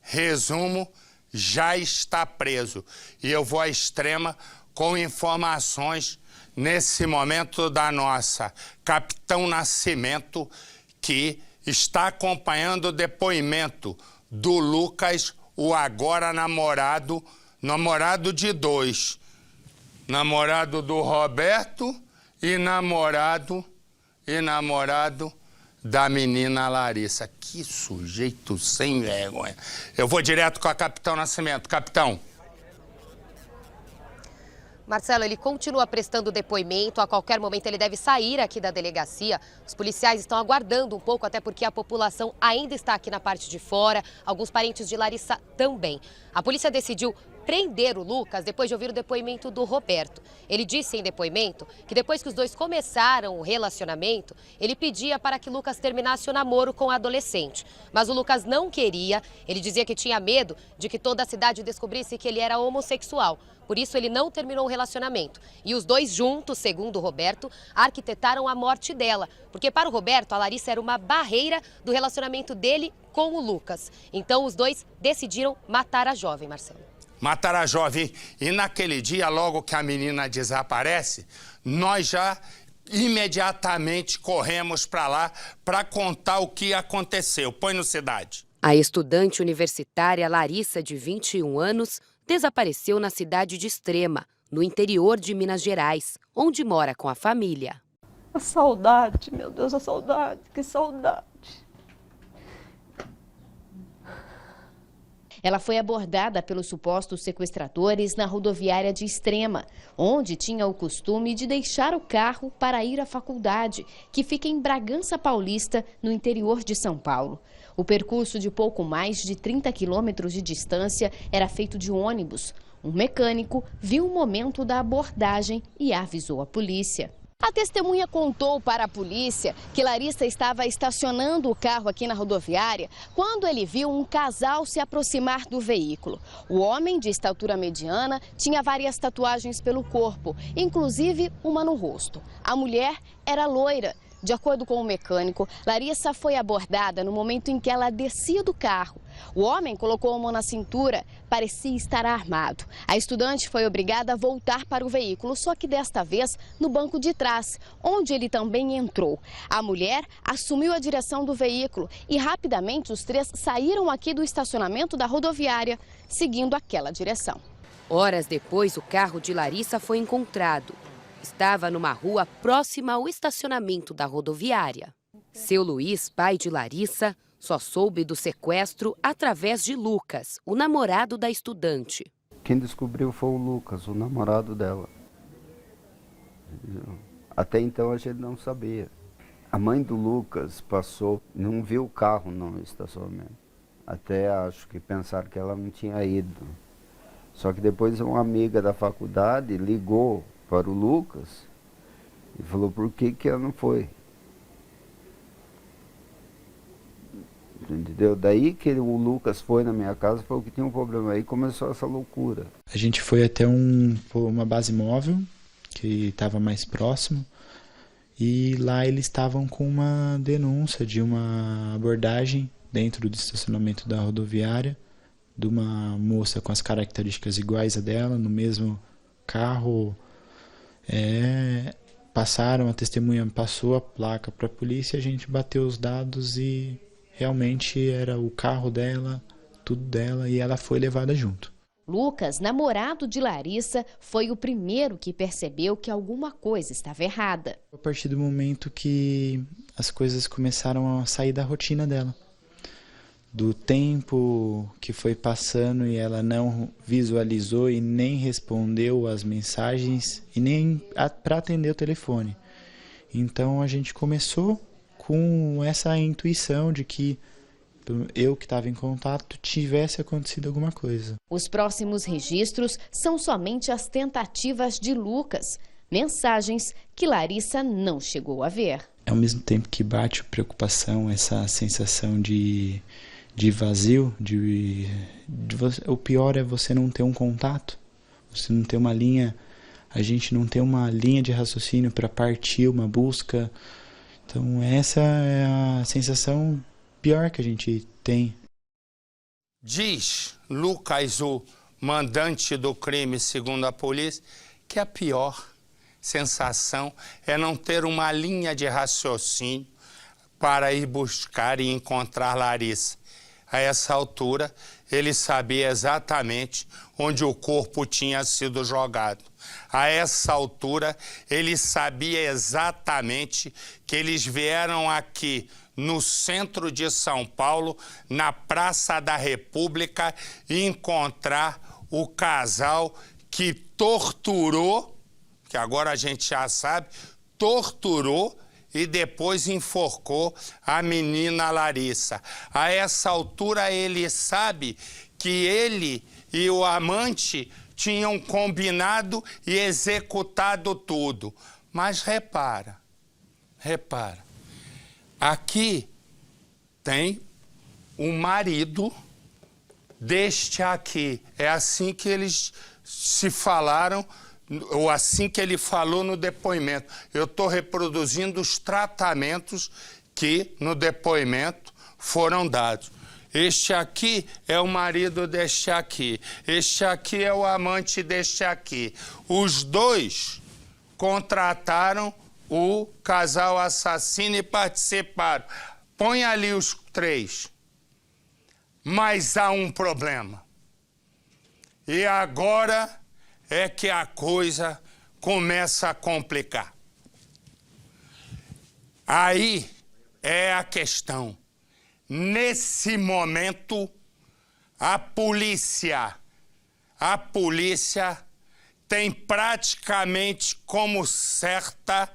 Resumo, já está preso. E eu vou à Extrema com informações nesse momento da nossa Capitão Nascimento, que está acompanhando o depoimento do Lucas, o agora namorado de 2. Namorado do Roberto e namorado da menina Larissa. Que sujeito sem vergonha. Eu vou direto com a Capitão Nascimento. Capitão. Marcelo, ele continua prestando depoimento. A qualquer momento ele deve sair aqui da delegacia. Os policiais estão aguardando um pouco, até porque a população ainda está aqui na parte de fora. Alguns parentes de Larissa também. A polícia decidiu prender o Lucas depois de ouvir o depoimento do Roberto. Ele disse em depoimento que depois que os dois começaram o relacionamento, ele pedia para que Lucas terminasse o namoro com a adolescente. Mas o Lucas não queria, ele dizia que tinha medo de que toda a cidade descobrisse que ele era homossexual. Por isso, ele não terminou o relacionamento. E os dois juntos, segundo o Roberto, arquitetaram a morte dela. Porque para o Roberto, a Larissa era uma barreira do relacionamento dele com o Lucas. Então, os dois decidiram matar a jovem, Marcelo. Matar a jovem. E naquele dia, logo que a menina desaparece, nós já imediatamente corremos para lá para contar o que aconteceu. Põe no Cidade. A estudante universitária Larissa, de 21 anos, desapareceu na cidade de Extrema, no interior de Minas Gerais, onde mora com a família. A saudade, meu Deus, a saudade, que saudade. Ela foi abordada pelos supostos sequestradores na rodoviária de Extrema, onde tinha o costume de deixar o carro para ir à faculdade, que fica em Bragança Paulista, no interior de São Paulo. O percurso de pouco mais de 30 quilômetros de distância era feito de ônibus. Um mecânico viu o momento da abordagem e avisou a polícia. A testemunha contou para a polícia que Larissa estava estacionando o carro aqui na rodoviária quando ele viu um casal se aproximar do veículo. O homem, de estatura mediana, tinha várias tatuagens pelo corpo, inclusive uma no rosto. A mulher era loira. De acordo com o mecânico, Larissa foi abordada no momento em que ela descia do carro. O homem colocou a mão na cintura, parecia estar armado. A estudante foi obrigada a voltar para o veículo, só que desta vez no banco de trás, onde ele também entrou. A mulher assumiu a direção do veículo e rapidamente os três saíram aqui do estacionamento da rodoviária, seguindo aquela direção. Horas depois, o carro de Larissa foi encontrado. Estava numa rua próxima ao estacionamento da rodoviária. Seu Luiz, pai de Larissa, só soube do sequestro através de Lucas, o namorado da estudante. Quem descobriu foi o Lucas, o namorado dela. Até então a gente não sabia. A mãe do Lucas passou, não viu o carro no estacionamento. Até acho que pensaram que ela não tinha ido. Só que depois uma amiga da faculdade ligou para o Lucas e falou por que ela não foi. Entendeu? Daí que o Lucas foi na minha casa, falou que tinha um problema aí, começou essa loucura. A gente foi até uma base móvel que estava mais próximo e lá eles estavam com uma denúncia de uma abordagem dentro do estacionamento da rodoviária de uma moça com as características iguais a dela, no mesmo carro. Passaram, a testemunha passou a placa para a polícia, a gente bateu os dados e realmente era o carro dela, tudo dela, e ela foi levada junto. Lucas, namorado de Larissa, foi o primeiro que percebeu que alguma coisa estava errada. A partir do momento que as coisas começaram a sair da rotina dela, do tempo que foi passando e ela não visualizou e nem respondeu as mensagens e nem para atender o telefone. Então a gente começou com essa intuição de que eu que estava em contato tivesse acontecido alguma coisa. Os próximos registros são somente as tentativas de Lucas, mensagens que Larissa não chegou a ver. Ao mesmo tempo que bate preocupação, essa sensação de vazio, o pior é você não ter um contato, você não ter uma linha, a gente não ter uma linha de raciocínio para partir uma busca. Então essa é a sensação pior que a gente tem. Diz Lucas, o mandante do crime, segundo a polícia, que a pior sensação é não ter uma linha de raciocínio para ir buscar e encontrar Larissa. A essa altura, ele sabia exatamente onde o corpo tinha sido jogado. A essa altura, ele sabia exatamente que eles vieram aqui no centro de São Paulo, na Praça da República, encontrar o casal que torturou, que agora a gente já sabe, torturou e depois enforcou a menina Larissa. A essa altura ele sabe que ele e o amante tinham combinado e executado tudo. Mas repara, aqui tem o marido deste aqui. É assim que eles se falaram, ou assim que ele falou no depoimento. Eu estou reproduzindo os tratamentos que no depoimento foram dados. Este aqui é o marido deste aqui. Este aqui é o amante deste aqui. Os dois contrataram o casal assassino e participaram. Põe ali os 3. Mas há um problema. E agora é que a coisa começa a complicar. Aí é a questão. Nesse momento, a polícia tem praticamente como certa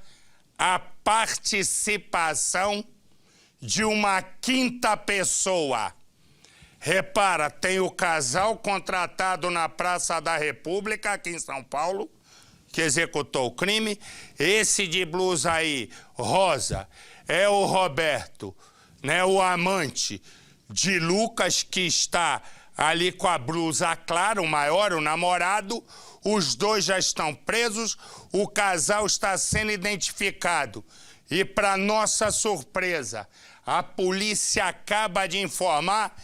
a participação de uma quinta pessoa. Repara, tem o casal contratado na Praça da República, aqui em São Paulo, que executou o crime. Esse de blusa aí, rosa, é o Roberto, né, o amante de Lucas, que está ali com a blusa clara, o maior, o namorado. Os dois já estão presos, o casal está sendo identificado. E, para nossa surpresa, a polícia acaba de informar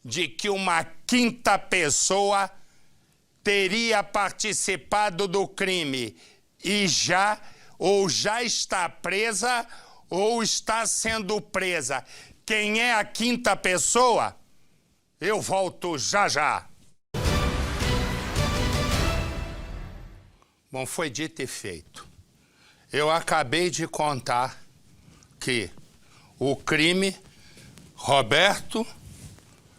de que uma quinta pessoa teria participado do crime e já está presa ou está sendo presa. Quem é a quinta pessoa? Eu volto já. Bom, foi dito e feito. Eu acabei de contar que o crime, Roberto,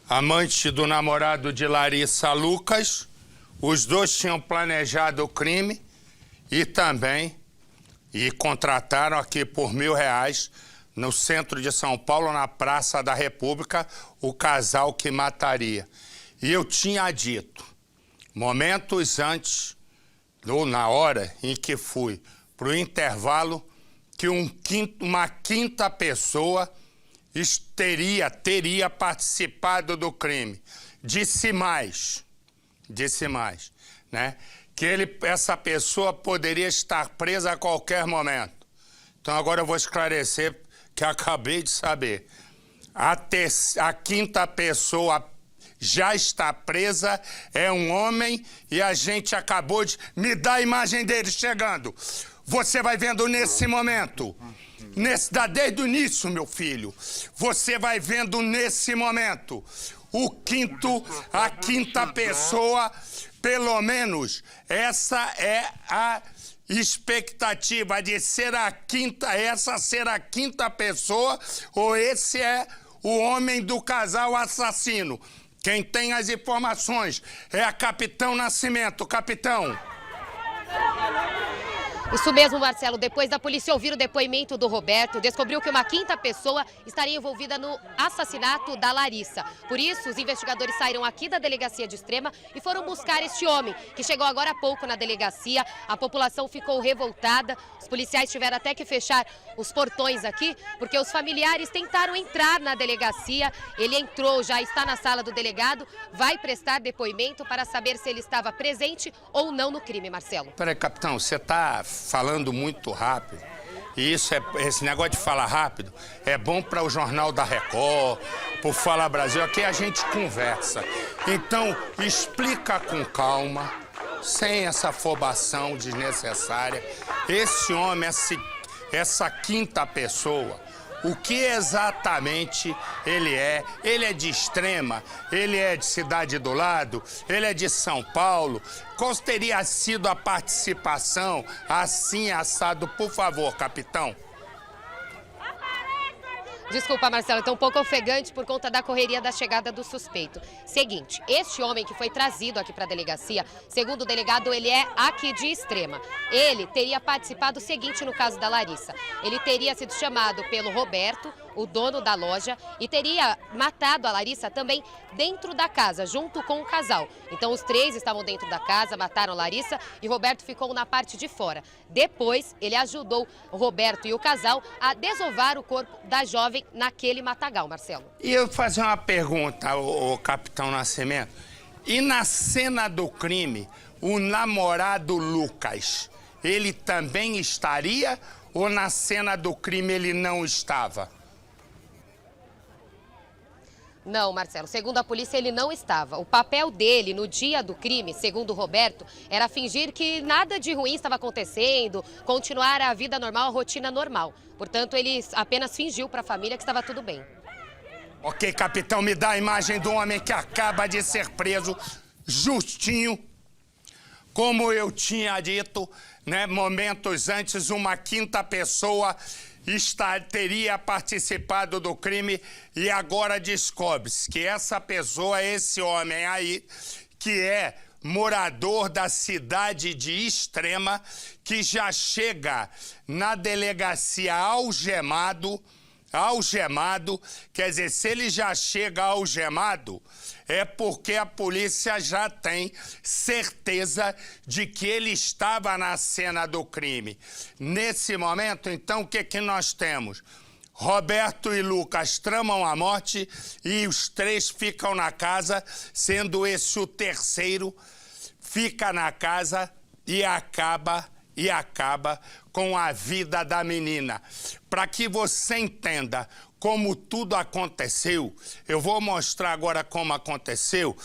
amante do namorado de Larissa, Lucas, os dois tinham planejado o crime e contrataram aqui por R$1.000 no centro de São Paulo, na Praça da República, o casal que mataria. E eu tinha dito, momentos antes, ou na hora em que fui para o intervalo, que uma quinta pessoa teria participado do crime. Disse mais, né? Que essa pessoa poderia estar presa a qualquer momento. Então agora eu vou esclarecer que acabei de saber. A quinta pessoa já está presa, é um homem, e a gente acabou de... Me dá a imagem dele chegando. Você vai vendo nesse momento. Desde o início, meu filho. Você vai vendo nesse momento. A quinta pessoa, pelo menos, essa é a expectativa de ser a quinta pessoa, ou esse é o homem do casal assassino. Quem tem as informações é a Capitão Nascimento. Capitão. Isso mesmo, Marcelo. Depois da polícia ouvir o depoimento do Roberto, descobriu que uma quinta pessoa estaria envolvida no assassinato da Larissa. Por isso, os investigadores saíram aqui da delegacia de Extrema e foram buscar este homem, que chegou agora há pouco na delegacia. A população ficou revoltada. Os policiais tiveram até que fechar os portões aqui, porque os familiares tentaram entrar na delegacia. Ele entrou, já está na sala do delegado, vai prestar depoimento para saber se ele estava presente ou não no crime, Marcelo. Peraí, capitão, você está falando muito rápido. E esse negócio de falar rápido é bom para o Jornal da Record, para o Fala Brasil. Aqui a gente conversa. Então, explica com calma, sem essa afobação desnecessária. Esse homem, essa quinta pessoa, o que exatamente ele é? Ele é de Extrema? Ele é de Cidade do Lado? Ele é de São Paulo? Qual teria sido a participação assim assado? Por favor, capitão. Desculpa, Marcelo, estou um pouco ofegante por conta da correria da chegada do suspeito. Seguinte, este homem que foi trazido aqui para a delegacia, segundo o delegado, ele é aqui de Extrema. Ele teria participado do seguinte no caso da Larissa. Ele teria sido chamado pelo Roberto, o dono da loja, e teria matado a Larissa também dentro da casa, junto com o casal. Então os três estavam dentro da casa, mataram a Larissa e Roberto ficou na parte de fora. Depois, ele ajudou o Roberto e o casal a desovar o corpo da jovem naquele matagal, Marcelo. E eu vou fazer uma pergunta ao capitão Nascimento. E na cena do crime, o namorado Lucas, ele também estaria ou na cena do crime ele não estava? Não, Marcelo, segundo a polícia, ele não estava. O papel dele no dia do crime, segundo o Roberto, era fingir que nada de ruim estava acontecendo, continuar a vida normal, a rotina normal. Portanto, ele apenas fingiu para a família que estava tudo bem. Ok, capitão, me dá a imagem do homem que acaba de ser preso, justinho. Como eu tinha dito, né, momentos antes, uma quinta pessoa teria participado do crime e agora descobre-se que essa pessoa, esse homem aí, que é morador da cidade de Extrema, que já chega na delegacia algemado, quer dizer, se ele já chega algemado, é porque a polícia já tem certeza de que ele estava na cena do crime. Nesse momento, então, o que nós temos? Roberto e Lucas tramam a morte e os três ficam na casa, sendo esse o terceiro, fica na casa e acaba com a vida da menina. Para que você entenda como tudo aconteceu, eu vou mostrar agora como aconteceu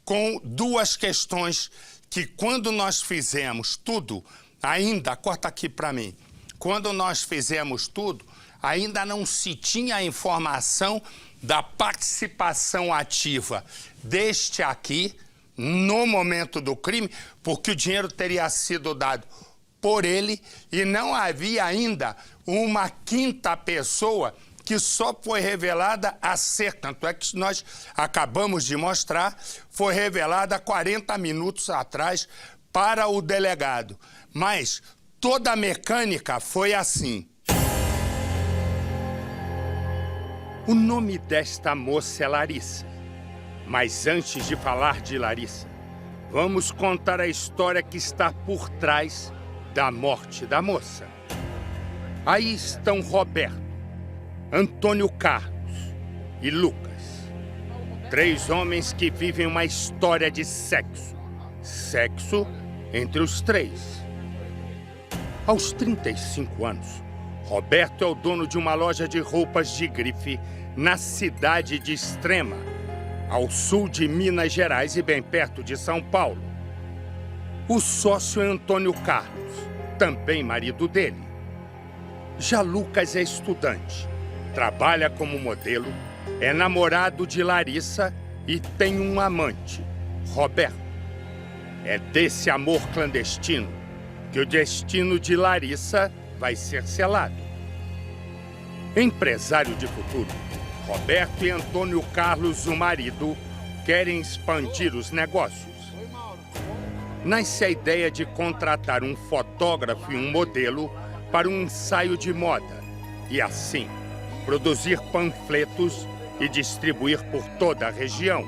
com duas questões que quando nós fizemos tudo, ainda, corta aqui para mim, quando nós fizemos tudo, ainda não se tinha a informação da participação ativa deste aqui no momento do crime, porque o dinheiro teria sido dado por ele e não havia ainda uma quinta pessoa que só foi revelada a ser, tanto é que nós acabamos de mostrar, foi revelada 40 minutos atrás para o delegado. Mas toda a mecânica foi assim. O nome desta moça é Larissa. Mas antes de falar de Larissa, vamos contar a história que está por trás da morte da moça. Aí estão Roberto, Antônio Carlos e Lucas. Três homens que vivem uma história de sexo. Sexo entre os três. Aos 35 anos, Roberto é o dono de uma loja de roupas de grife na cidade de Extrema, ao sul de Minas Gerais e bem perto de São Paulo. O sócio é Antônio Carlos, também marido dele. Já Lucas é estudante, trabalha como modelo, é namorado de Larissa e tem um amante, Roberto. É desse amor clandestino que o destino de Larissa vai ser selado. Empresário de futuro, Roberto e Antônio Carlos, o marido, querem expandir os negócios. Nasce a ideia de contratar um fotógrafo e um modelo para um ensaio de moda e, assim, produzir panfletos e distribuir por toda a região.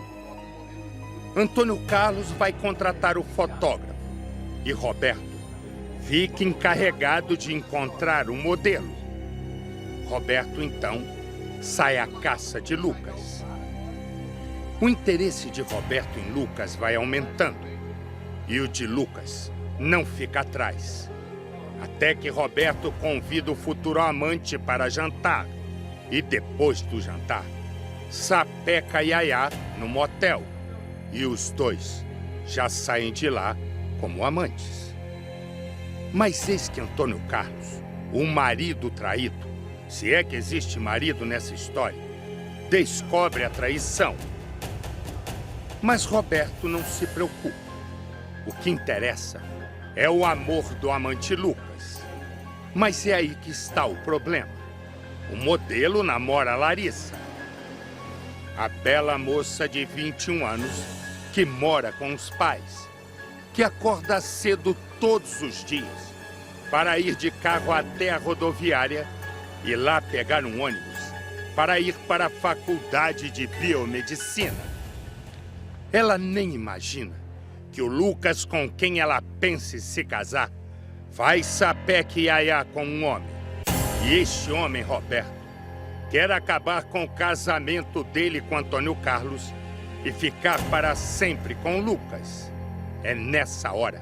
Antônio Carlos vai contratar o fotógrafo e Roberto fica encarregado de encontrar o modelo. Roberto, então, sai à caça de Lucas. O interesse de Roberto em Lucas vai aumentando e o de Lucas não fica atrás. Até que Roberto convida o futuro amante para jantar e depois do jantar, sapeca Yaya no motel e os dois já saem de lá como amantes. Mas eis que Antônio Carlos, o marido traído, se é que existe marido nessa história, descobre a traição. Mas Roberto não se preocupa. O que interessa é o amor do amante Lucas. Mas é aí que está o problema. o modelo namora Larissa, a bela moça de 21 anos que mora com os pais, que acorda cedo todos os dias para ir de carro até a rodoviária e lá pegar um ônibus para ir para a faculdade de biomedicina. Ela nem imagina que o Lucas, com quem ela pensa em se casar, faz sapeque iaiá com um homem. E este homem, Roberto, quer acabar com o casamento dele com Antônio Carlos e ficar para sempre com Lucas. É nessa hora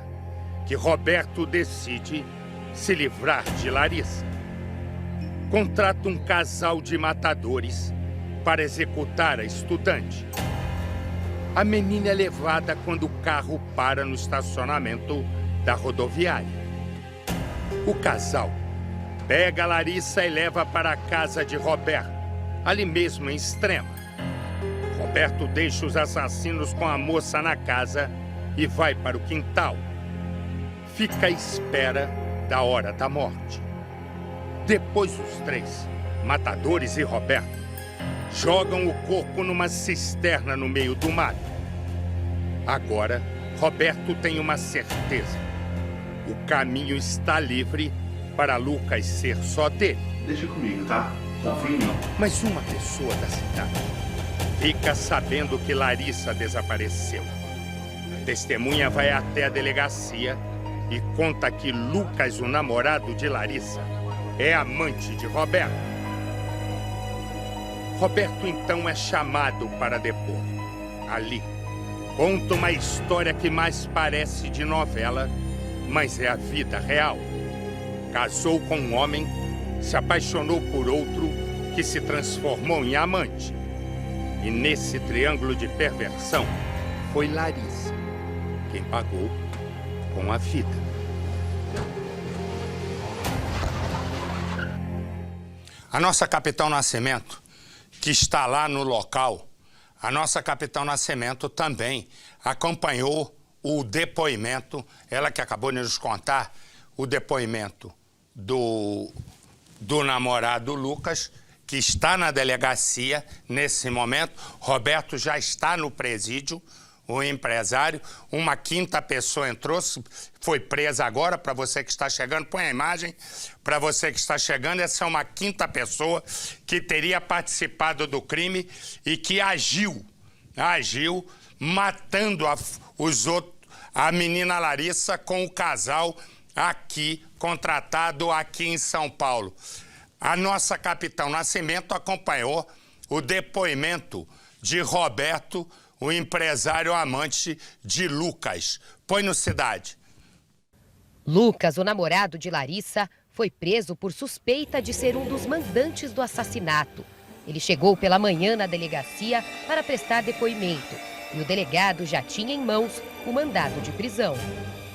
que Roberto decide se livrar de Larissa. Contrata um casal de matadores para executar a estudante. A menina é levada quando o carro para no estacionamento da rodoviária. O casal pega a Larissa e leva para a casa de Roberto, ali mesmo em Extrema. Roberto deixa os assassinos com a moça na casa e vai para o quintal. Fica à espera da hora da morte. Depois os três, matadores e Roberto, jogam o corpo numa cisterna no meio do mato. Agora, Roberto tem uma certeza. O caminho está livre para Lucas ser só dele. Deixa comigo, tá? Confia em mim. Mas uma pessoa da cidade fica sabendo que Larissa desapareceu. A testemunha vai até a delegacia e conta que Lucas, o namorado de Larissa, é amante de Roberto. Roberto então é chamado para depor. Ali, conta uma história que mais parece de novela, mas é a vida real. Casou com um homem, se apaixonou por outro, que se transformou em amante. E nesse triângulo de perversão, foi Larissa quem pagou com a vida. A nossa Capitão Nascimento, que está lá no local, a nossa Capitão Nascimento também acompanhou o depoimento, ela que acabou de nos contar o depoimento do namorado Lucas, que está na delegacia nesse momento. Roberto já está no presídio, o empresário. Uma quinta pessoa entrou, foi presa agora. Para você que está chegando, põe a imagem. Para você que está chegando, essa é uma quinta pessoa que teria participado do crime e que agiu matando a menina Larissa com o casal aqui, contratado aqui em São Paulo. A nossa Capitão Nascimento acompanhou o depoimento de Roberto, o empresário amante de Lucas. Põe no Cidade. Lucas, o namorado de Larissa, foi preso por suspeita de ser um dos mandantes do assassinato. Ele chegou pela manhã na delegacia para prestar depoimento e o delegado já tinha em mãos o mandado de prisão.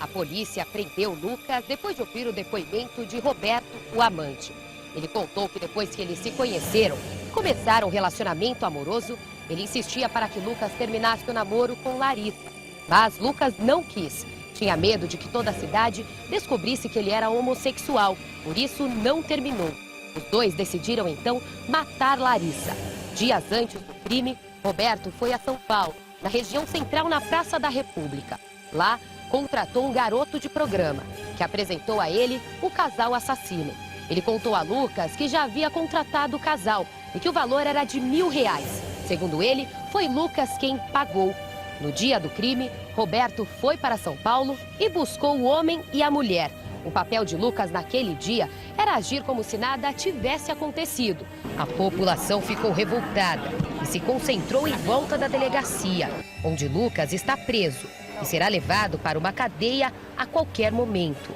A polícia prendeu Lucas depois de ouvir o depoimento de Roberto, o amante. Ele contou que depois que eles se conheceram e começaram um relacionamento amoroso, ele insistia para que Lucas terminasse o namoro com Larissa. Mas Lucas não quis. Tinha medo de que toda a cidade descobrisse que ele era homossexual. Por isso, não terminou. Os dois decidiram, então, matar Larissa. Dias antes do crime, Roberto foi a São Paulo, na região central, na Praça da República. Lá, contratou um garoto de programa, que apresentou a ele o casal assassino. Ele contou a Lucas que já havia contratado o casal e que o valor era de R$1.000. Segundo ele, foi Lucas quem pagou. No dia do crime, Roberto foi para São Paulo e buscou o homem e a mulher. O papel de Lucas naquele dia era agir como se nada tivesse acontecido. A população ficou revoltada e se concentrou em volta da delegacia, onde Lucas está preso e será levado para uma cadeia a qualquer momento.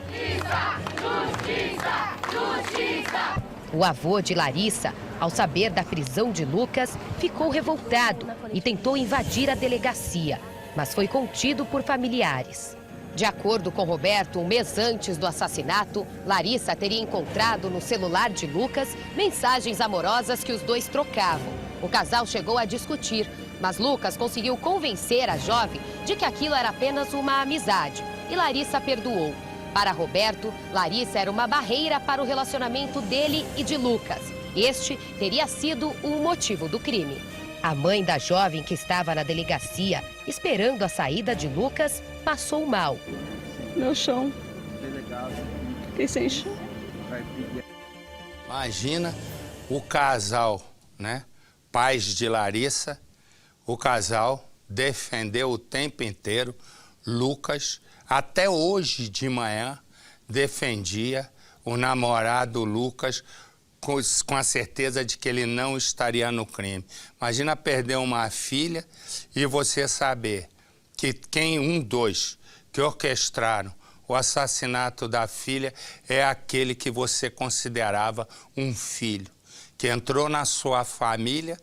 Justiça! Justiça! O avô de Larissa, ao saber da prisão de Lucas, ficou revoltado e tentou invadir a delegacia, mas foi contido por familiares. De acordo com Roberto, um mês antes do assassinato, Larissa teria encontrado no celular de Lucas mensagens amorosas que os dois trocavam. O casal chegou a discutir, mas Lucas conseguiu convencer a jovem de que aquilo era apenas uma amizade e Larissa perdoou. Para Roberto, Larissa era uma barreira para o relacionamento dele e de Lucas. Este teria sido o motivo do crime. A mãe da jovem que estava na delegacia, esperando a saída de Lucas, passou mal. Meu chão. Fiquei sem chão. Imagina o casal, né? Pais de Larissa, o casal defendeu o tempo inteiro. Lucas, até hoje de manhã, defendia o namorado Lucas com a certeza de que ele não estaria no crime. Imagina perder uma filha e você saber que dois que orquestraram o assassinato da filha é aquele que você considerava um filho, que entrou na sua família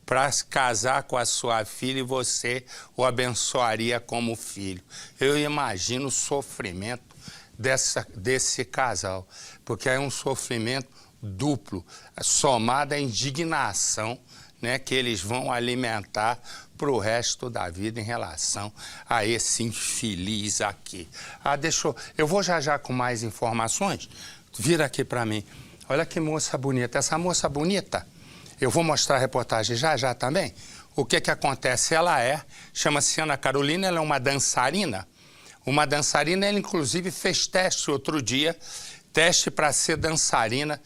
para casar com a sua filha e você o abençoaria como filho. Eu imagino o sofrimento desse casal, porque é um sofrimento duplo, somado à indignação, né, que eles vão alimentar para o resto da vida em relação a esse infeliz aqui. Eu vou já com mais informações. Vira aqui para mim. Olha que moça bonita. Essa moça bonita, eu vou mostrar a reportagem já também. O que acontece? Ela chama-se Ana Carolina, ela é uma dançarina. Uma dançarina, ela inclusive fez teste outro dia, teste para ser dançarina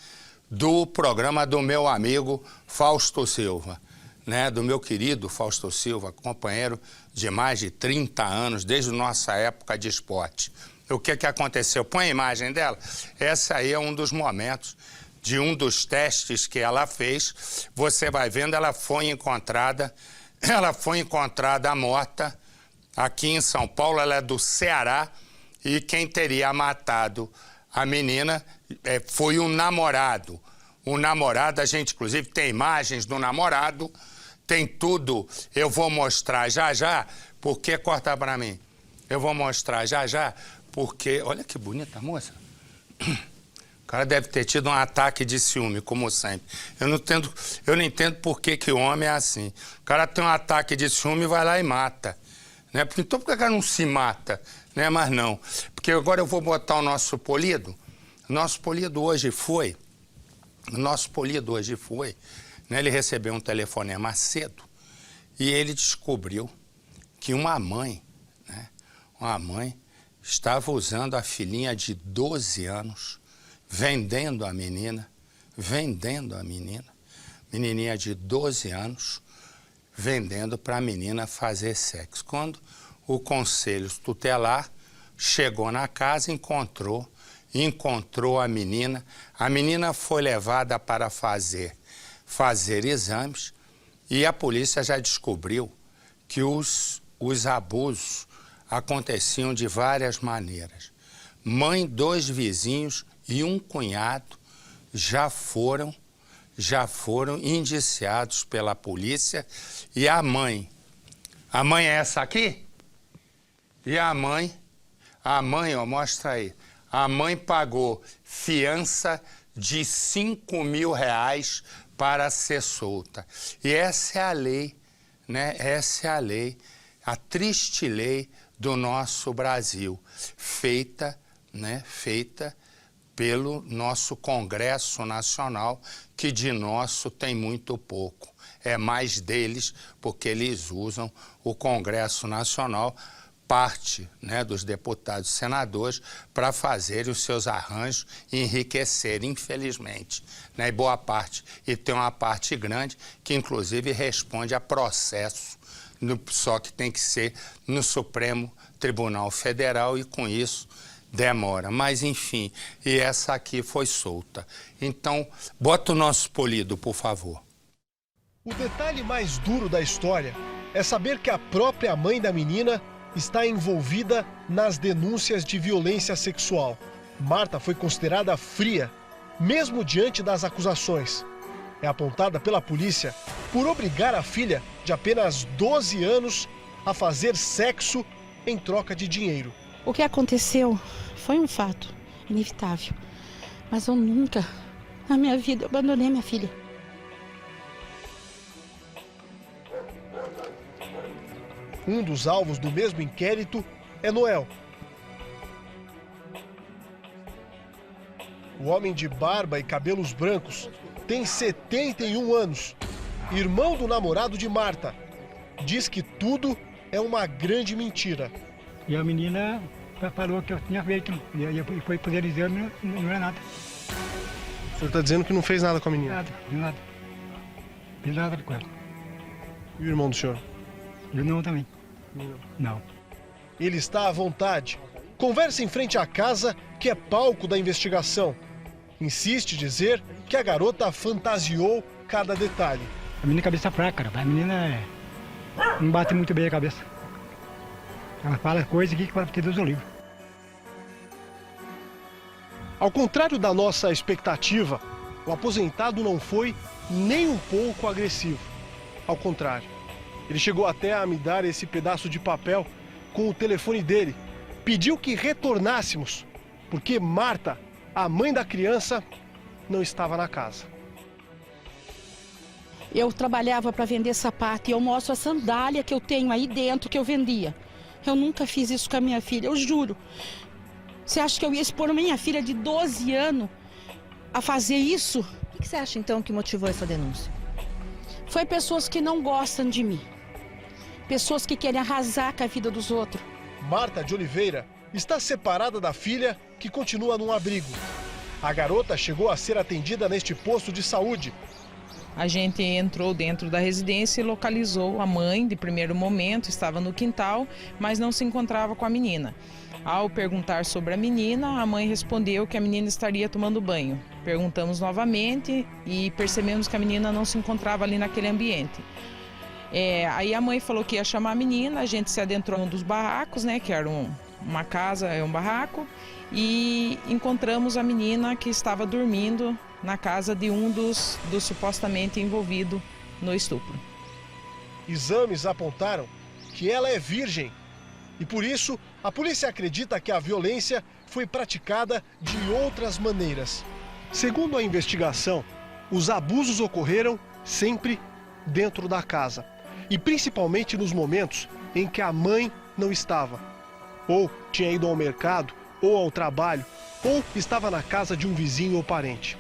do programa do meu amigo Fausto Silva, né? Do meu querido Fausto Silva, companheiro de mais de 30 anos, desde a nossa época de esporte. O que aconteceu? Põe a imagem dela. Essa aí é um dos momentos de um dos testes que ela fez. Você vai vendo, ela foi encontrada morta aqui em São Paulo. Ela é do Ceará e quem teria matado a menina foi um namorado. O namorado, a gente inclusive tem imagens do namorado, tem tudo. Eu vou mostrar já, porque corta pra mim. Eu vou mostrar já, porque... Olha que bonita a moça. O cara deve ter tido um ataque de ciúme, como sempre. Eu não entendo por que o homem é assim. O cara tem um ataque de ciúme e vai lá e mata. Né? Então por que o cara não se mata? Né? Mas não. Porque agora eu vou botar o nosso polido. O nosso polido hoje foi, né? Ele recebeu um telefonema cedo e ele descobriu que uma mãe estava usando a filhinha de 12 anos, vendendo a menina, menininha de 12 anos, vendendo para a menina fazer sexo. Quando o conselho tutelar chegou na casa, encontrou a menina foi levada para fazer exames e a polícia já descobriu que os abusos aconteciam de várias maneiras. Mãe, 2 vizinhos e um cunhado já foram indiciados pela polícia e a mãe é essa aqui? E a mãe, ó, mostra aí. A mãe pagou fiança de R$5.000 para ser solta. E essa é a lei, né? Essa é a lei, a triste lei do nosso Brasil, feita pelo nosso Congresso Nacional, que de nosso tem muito pouco. É mais deles, porque eles usam o Congresso Nacional, parte, né, dos deputados e senadores, para fazerem os seus arranjos e enriquecerem, infelizmente. Né, e boa parte. E tem uma parte grande que, inclusive, responde a processo, só que tem que ser no Supremo Tribunal Federal e, com isso, demora. Mas, enfim, e essa aqui foi solta. Então, bota o nosso polido, por favor. O detalhe mais duro da história é saber que a própria mãe da menina está envolvida nas denúncias de violência sexual. Marta foi considerada fria, mesmo diante das acusações. É apontada pela polícia por obrigar a filha, de apenas 12 anos, a fazer sexo em troca de dinheiro. O que aconteceu foi um fato inevitável, mas eu nunca, na minha vida, abandonei minha filha. Um dos alvos do mesmo inquérito é Noel. O homem de barba e cabelos brancos tem 71 anos, irmão do namorado de Marta. Diz que tudo é uma grande mentira. E a menina falou que eu tinha feito, e foi fazer exame, não é nada. O senhor está dizendo que não fez nada com a menina? Nada, nada. Fiz nada com ela. E o irmão do senhor? E o irmão também. Não. Ele está à vontade. Conversa em frente à casa, que é palco da investigação. Insiste em dizer que a garota fantasiou cada detalhe. A menina é cabeça fraca, cara. A menina não bate muito bem a cabeça. Ela fala coisas aqui que pode ter Deus o livre. Ao contrário da nossa expectativa, o aposentado não foi nem um pouco agressivo. Ao contrário, ele chegou até a me dar esse pedaço de papel com o telefone dele. Pediu que retornássemos, porque Marta, a mãe da criança, não estava na casa. Eu trabalhava para vender sapato e eu mostro a sandália que eu tenho aí dentro que eu vendia. Eu nunca fiz isso com a minha filha, eu juro. Você acha que eu ia expor minha filha de 12 anos a fazer isso? O que você acha então que motivou essa denúncia? Foi pessoas que não gostam de mim. Pessoas que querem arrasar com a vida dos outros. Marta de Oliveira está separada da filha, que continua num abrigo. A garota chegou a ser atendida neste posto de saúde. A gente entrou dentro da residência e localizou a mãe de primeiro momento, estava no quintal, mas não se encontrava com a menina. Ao perguntar sobre a menina, a mãe respondeu que a menina estaria tomando banho. Perguntamos novamente e percebemos que a menina não se encontrava ali naquele ambiente. Aí a mãe falou que ia chamar a menina, a gente se adentrou em um dos barracos, né, que era uma casa, um barraco, e encontramos a menina que estava dormindo na casa de um dos supostamente envolvidos no estupro. Exames apontaram que ela é virgem e, por isso, a polícia acredita que a violência foi praticada de outras maneiras. Segundo a investigação, os abusos ocorreram sempre dentro da casa e principalmente nos momentos em que a mãe não estava. Ou tinha ido ao mercado, ou ao trabalho, ou estava na casa de um vizinho ou parente.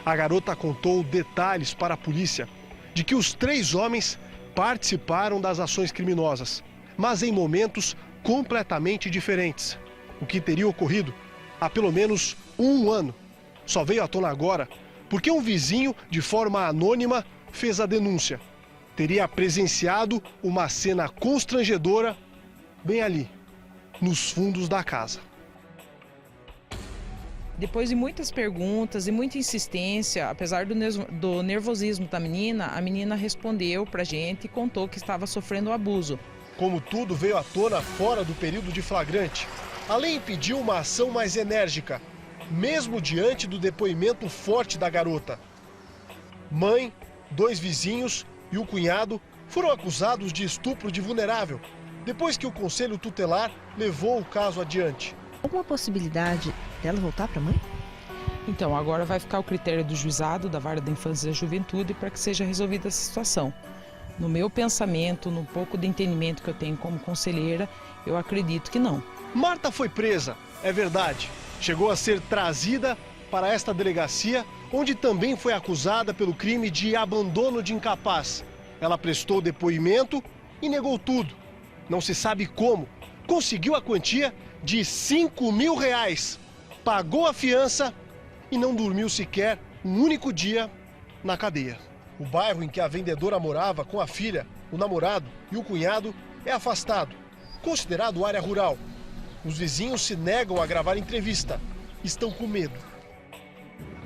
A garota contou detalhes para a polícia de que os 3 homens participaram das ações criminosas, mas em momentos completamente diferentes. O que teria ocorrido há pelo menos 1 ano. Só veio à tona agora porque um vizinho, de forma anônima, fez a denúncia. Teria presenciado uma cena constrangedora bem ali, nos fundos da casa. Depois de muitas perguntas e muita insistência, apesar do nervosismo da menina, a menina respondeu pra gente e contou que estava sofrendo abuso. Como tudo veio à tona fora do período de flagrante, a lei pediu uma ação mais enérgica, mesmo diante do depoimento forte da garota. Mãe, 2 vizinhos e o cunhado foram acusados de estupro de vulnerável, depois que o Conselho Tutelar levou o caso adiante. Alguma possibilidade dela voltar para a mãe? Então, agora vai ficar o critério do juizado, da Vara da Infância e da Juventude, para que seja resolvida essa situação. No meu pensamento, no pouco de entendimento que eu tenho como conselheira, eu acredito que não. Marta foi presa, é verdade. Chegou a ser trazida para esta delegacia, onde também foi acusada pelo crime de abandono de incapaz. Ela prestou depoimento e negou tudo. Não se sabe como. Conseguiu a quantia de R$5.000, pagou a fiança e não dormiu sequer um único dia na cadeia. O bairro em que a vendedora morava com a filha, o namorado e o cunhado é afastado, considerado área rural. Os vizinhos se negam a gravar entrevista, estão com medo.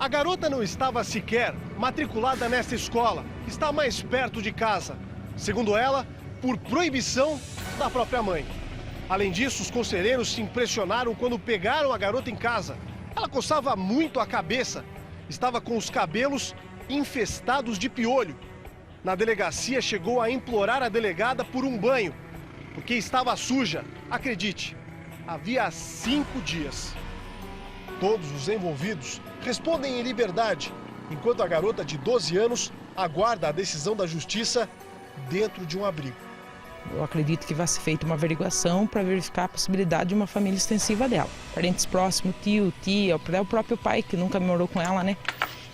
A garota não estava sequer matriculada nesta escola, está mais perto de casa. Segundo ela, por proibição da própria mãe. Além disso, os conselheiros se impressionaram quando pegaram a garota em casa. Ela coçava muito a cabeça, estava com os cabelos infestados de piolho. Na delegacia, chegou a implorar a delegada por um banho, porque estava suja, acredite, havia 5 dias. Todos os envolvidos respondem em liberdade, enquanto a garota de 12 anos aguarda a decisão da justiça dentro de um abrigo. Eu acredito que vai ser feita uma averiguação para verificar a possibilidade de uma família extensiva dela. Parentes próximos, tio, tia, até o próprio pai, que nunca morou com ela, né?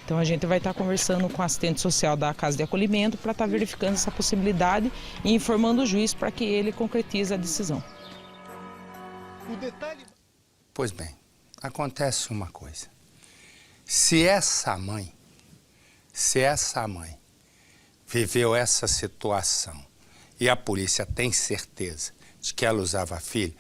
Então a gente vai estar conversando com o assistente social da Casa de Acolhimento para estar verificando essa possibilidade e informando o juiz para que ele concretize a decisão. Pois bem, acontece uma coisa. Se essa mãe viveu essa situação e a polícia tem certeza de que ela usava filho,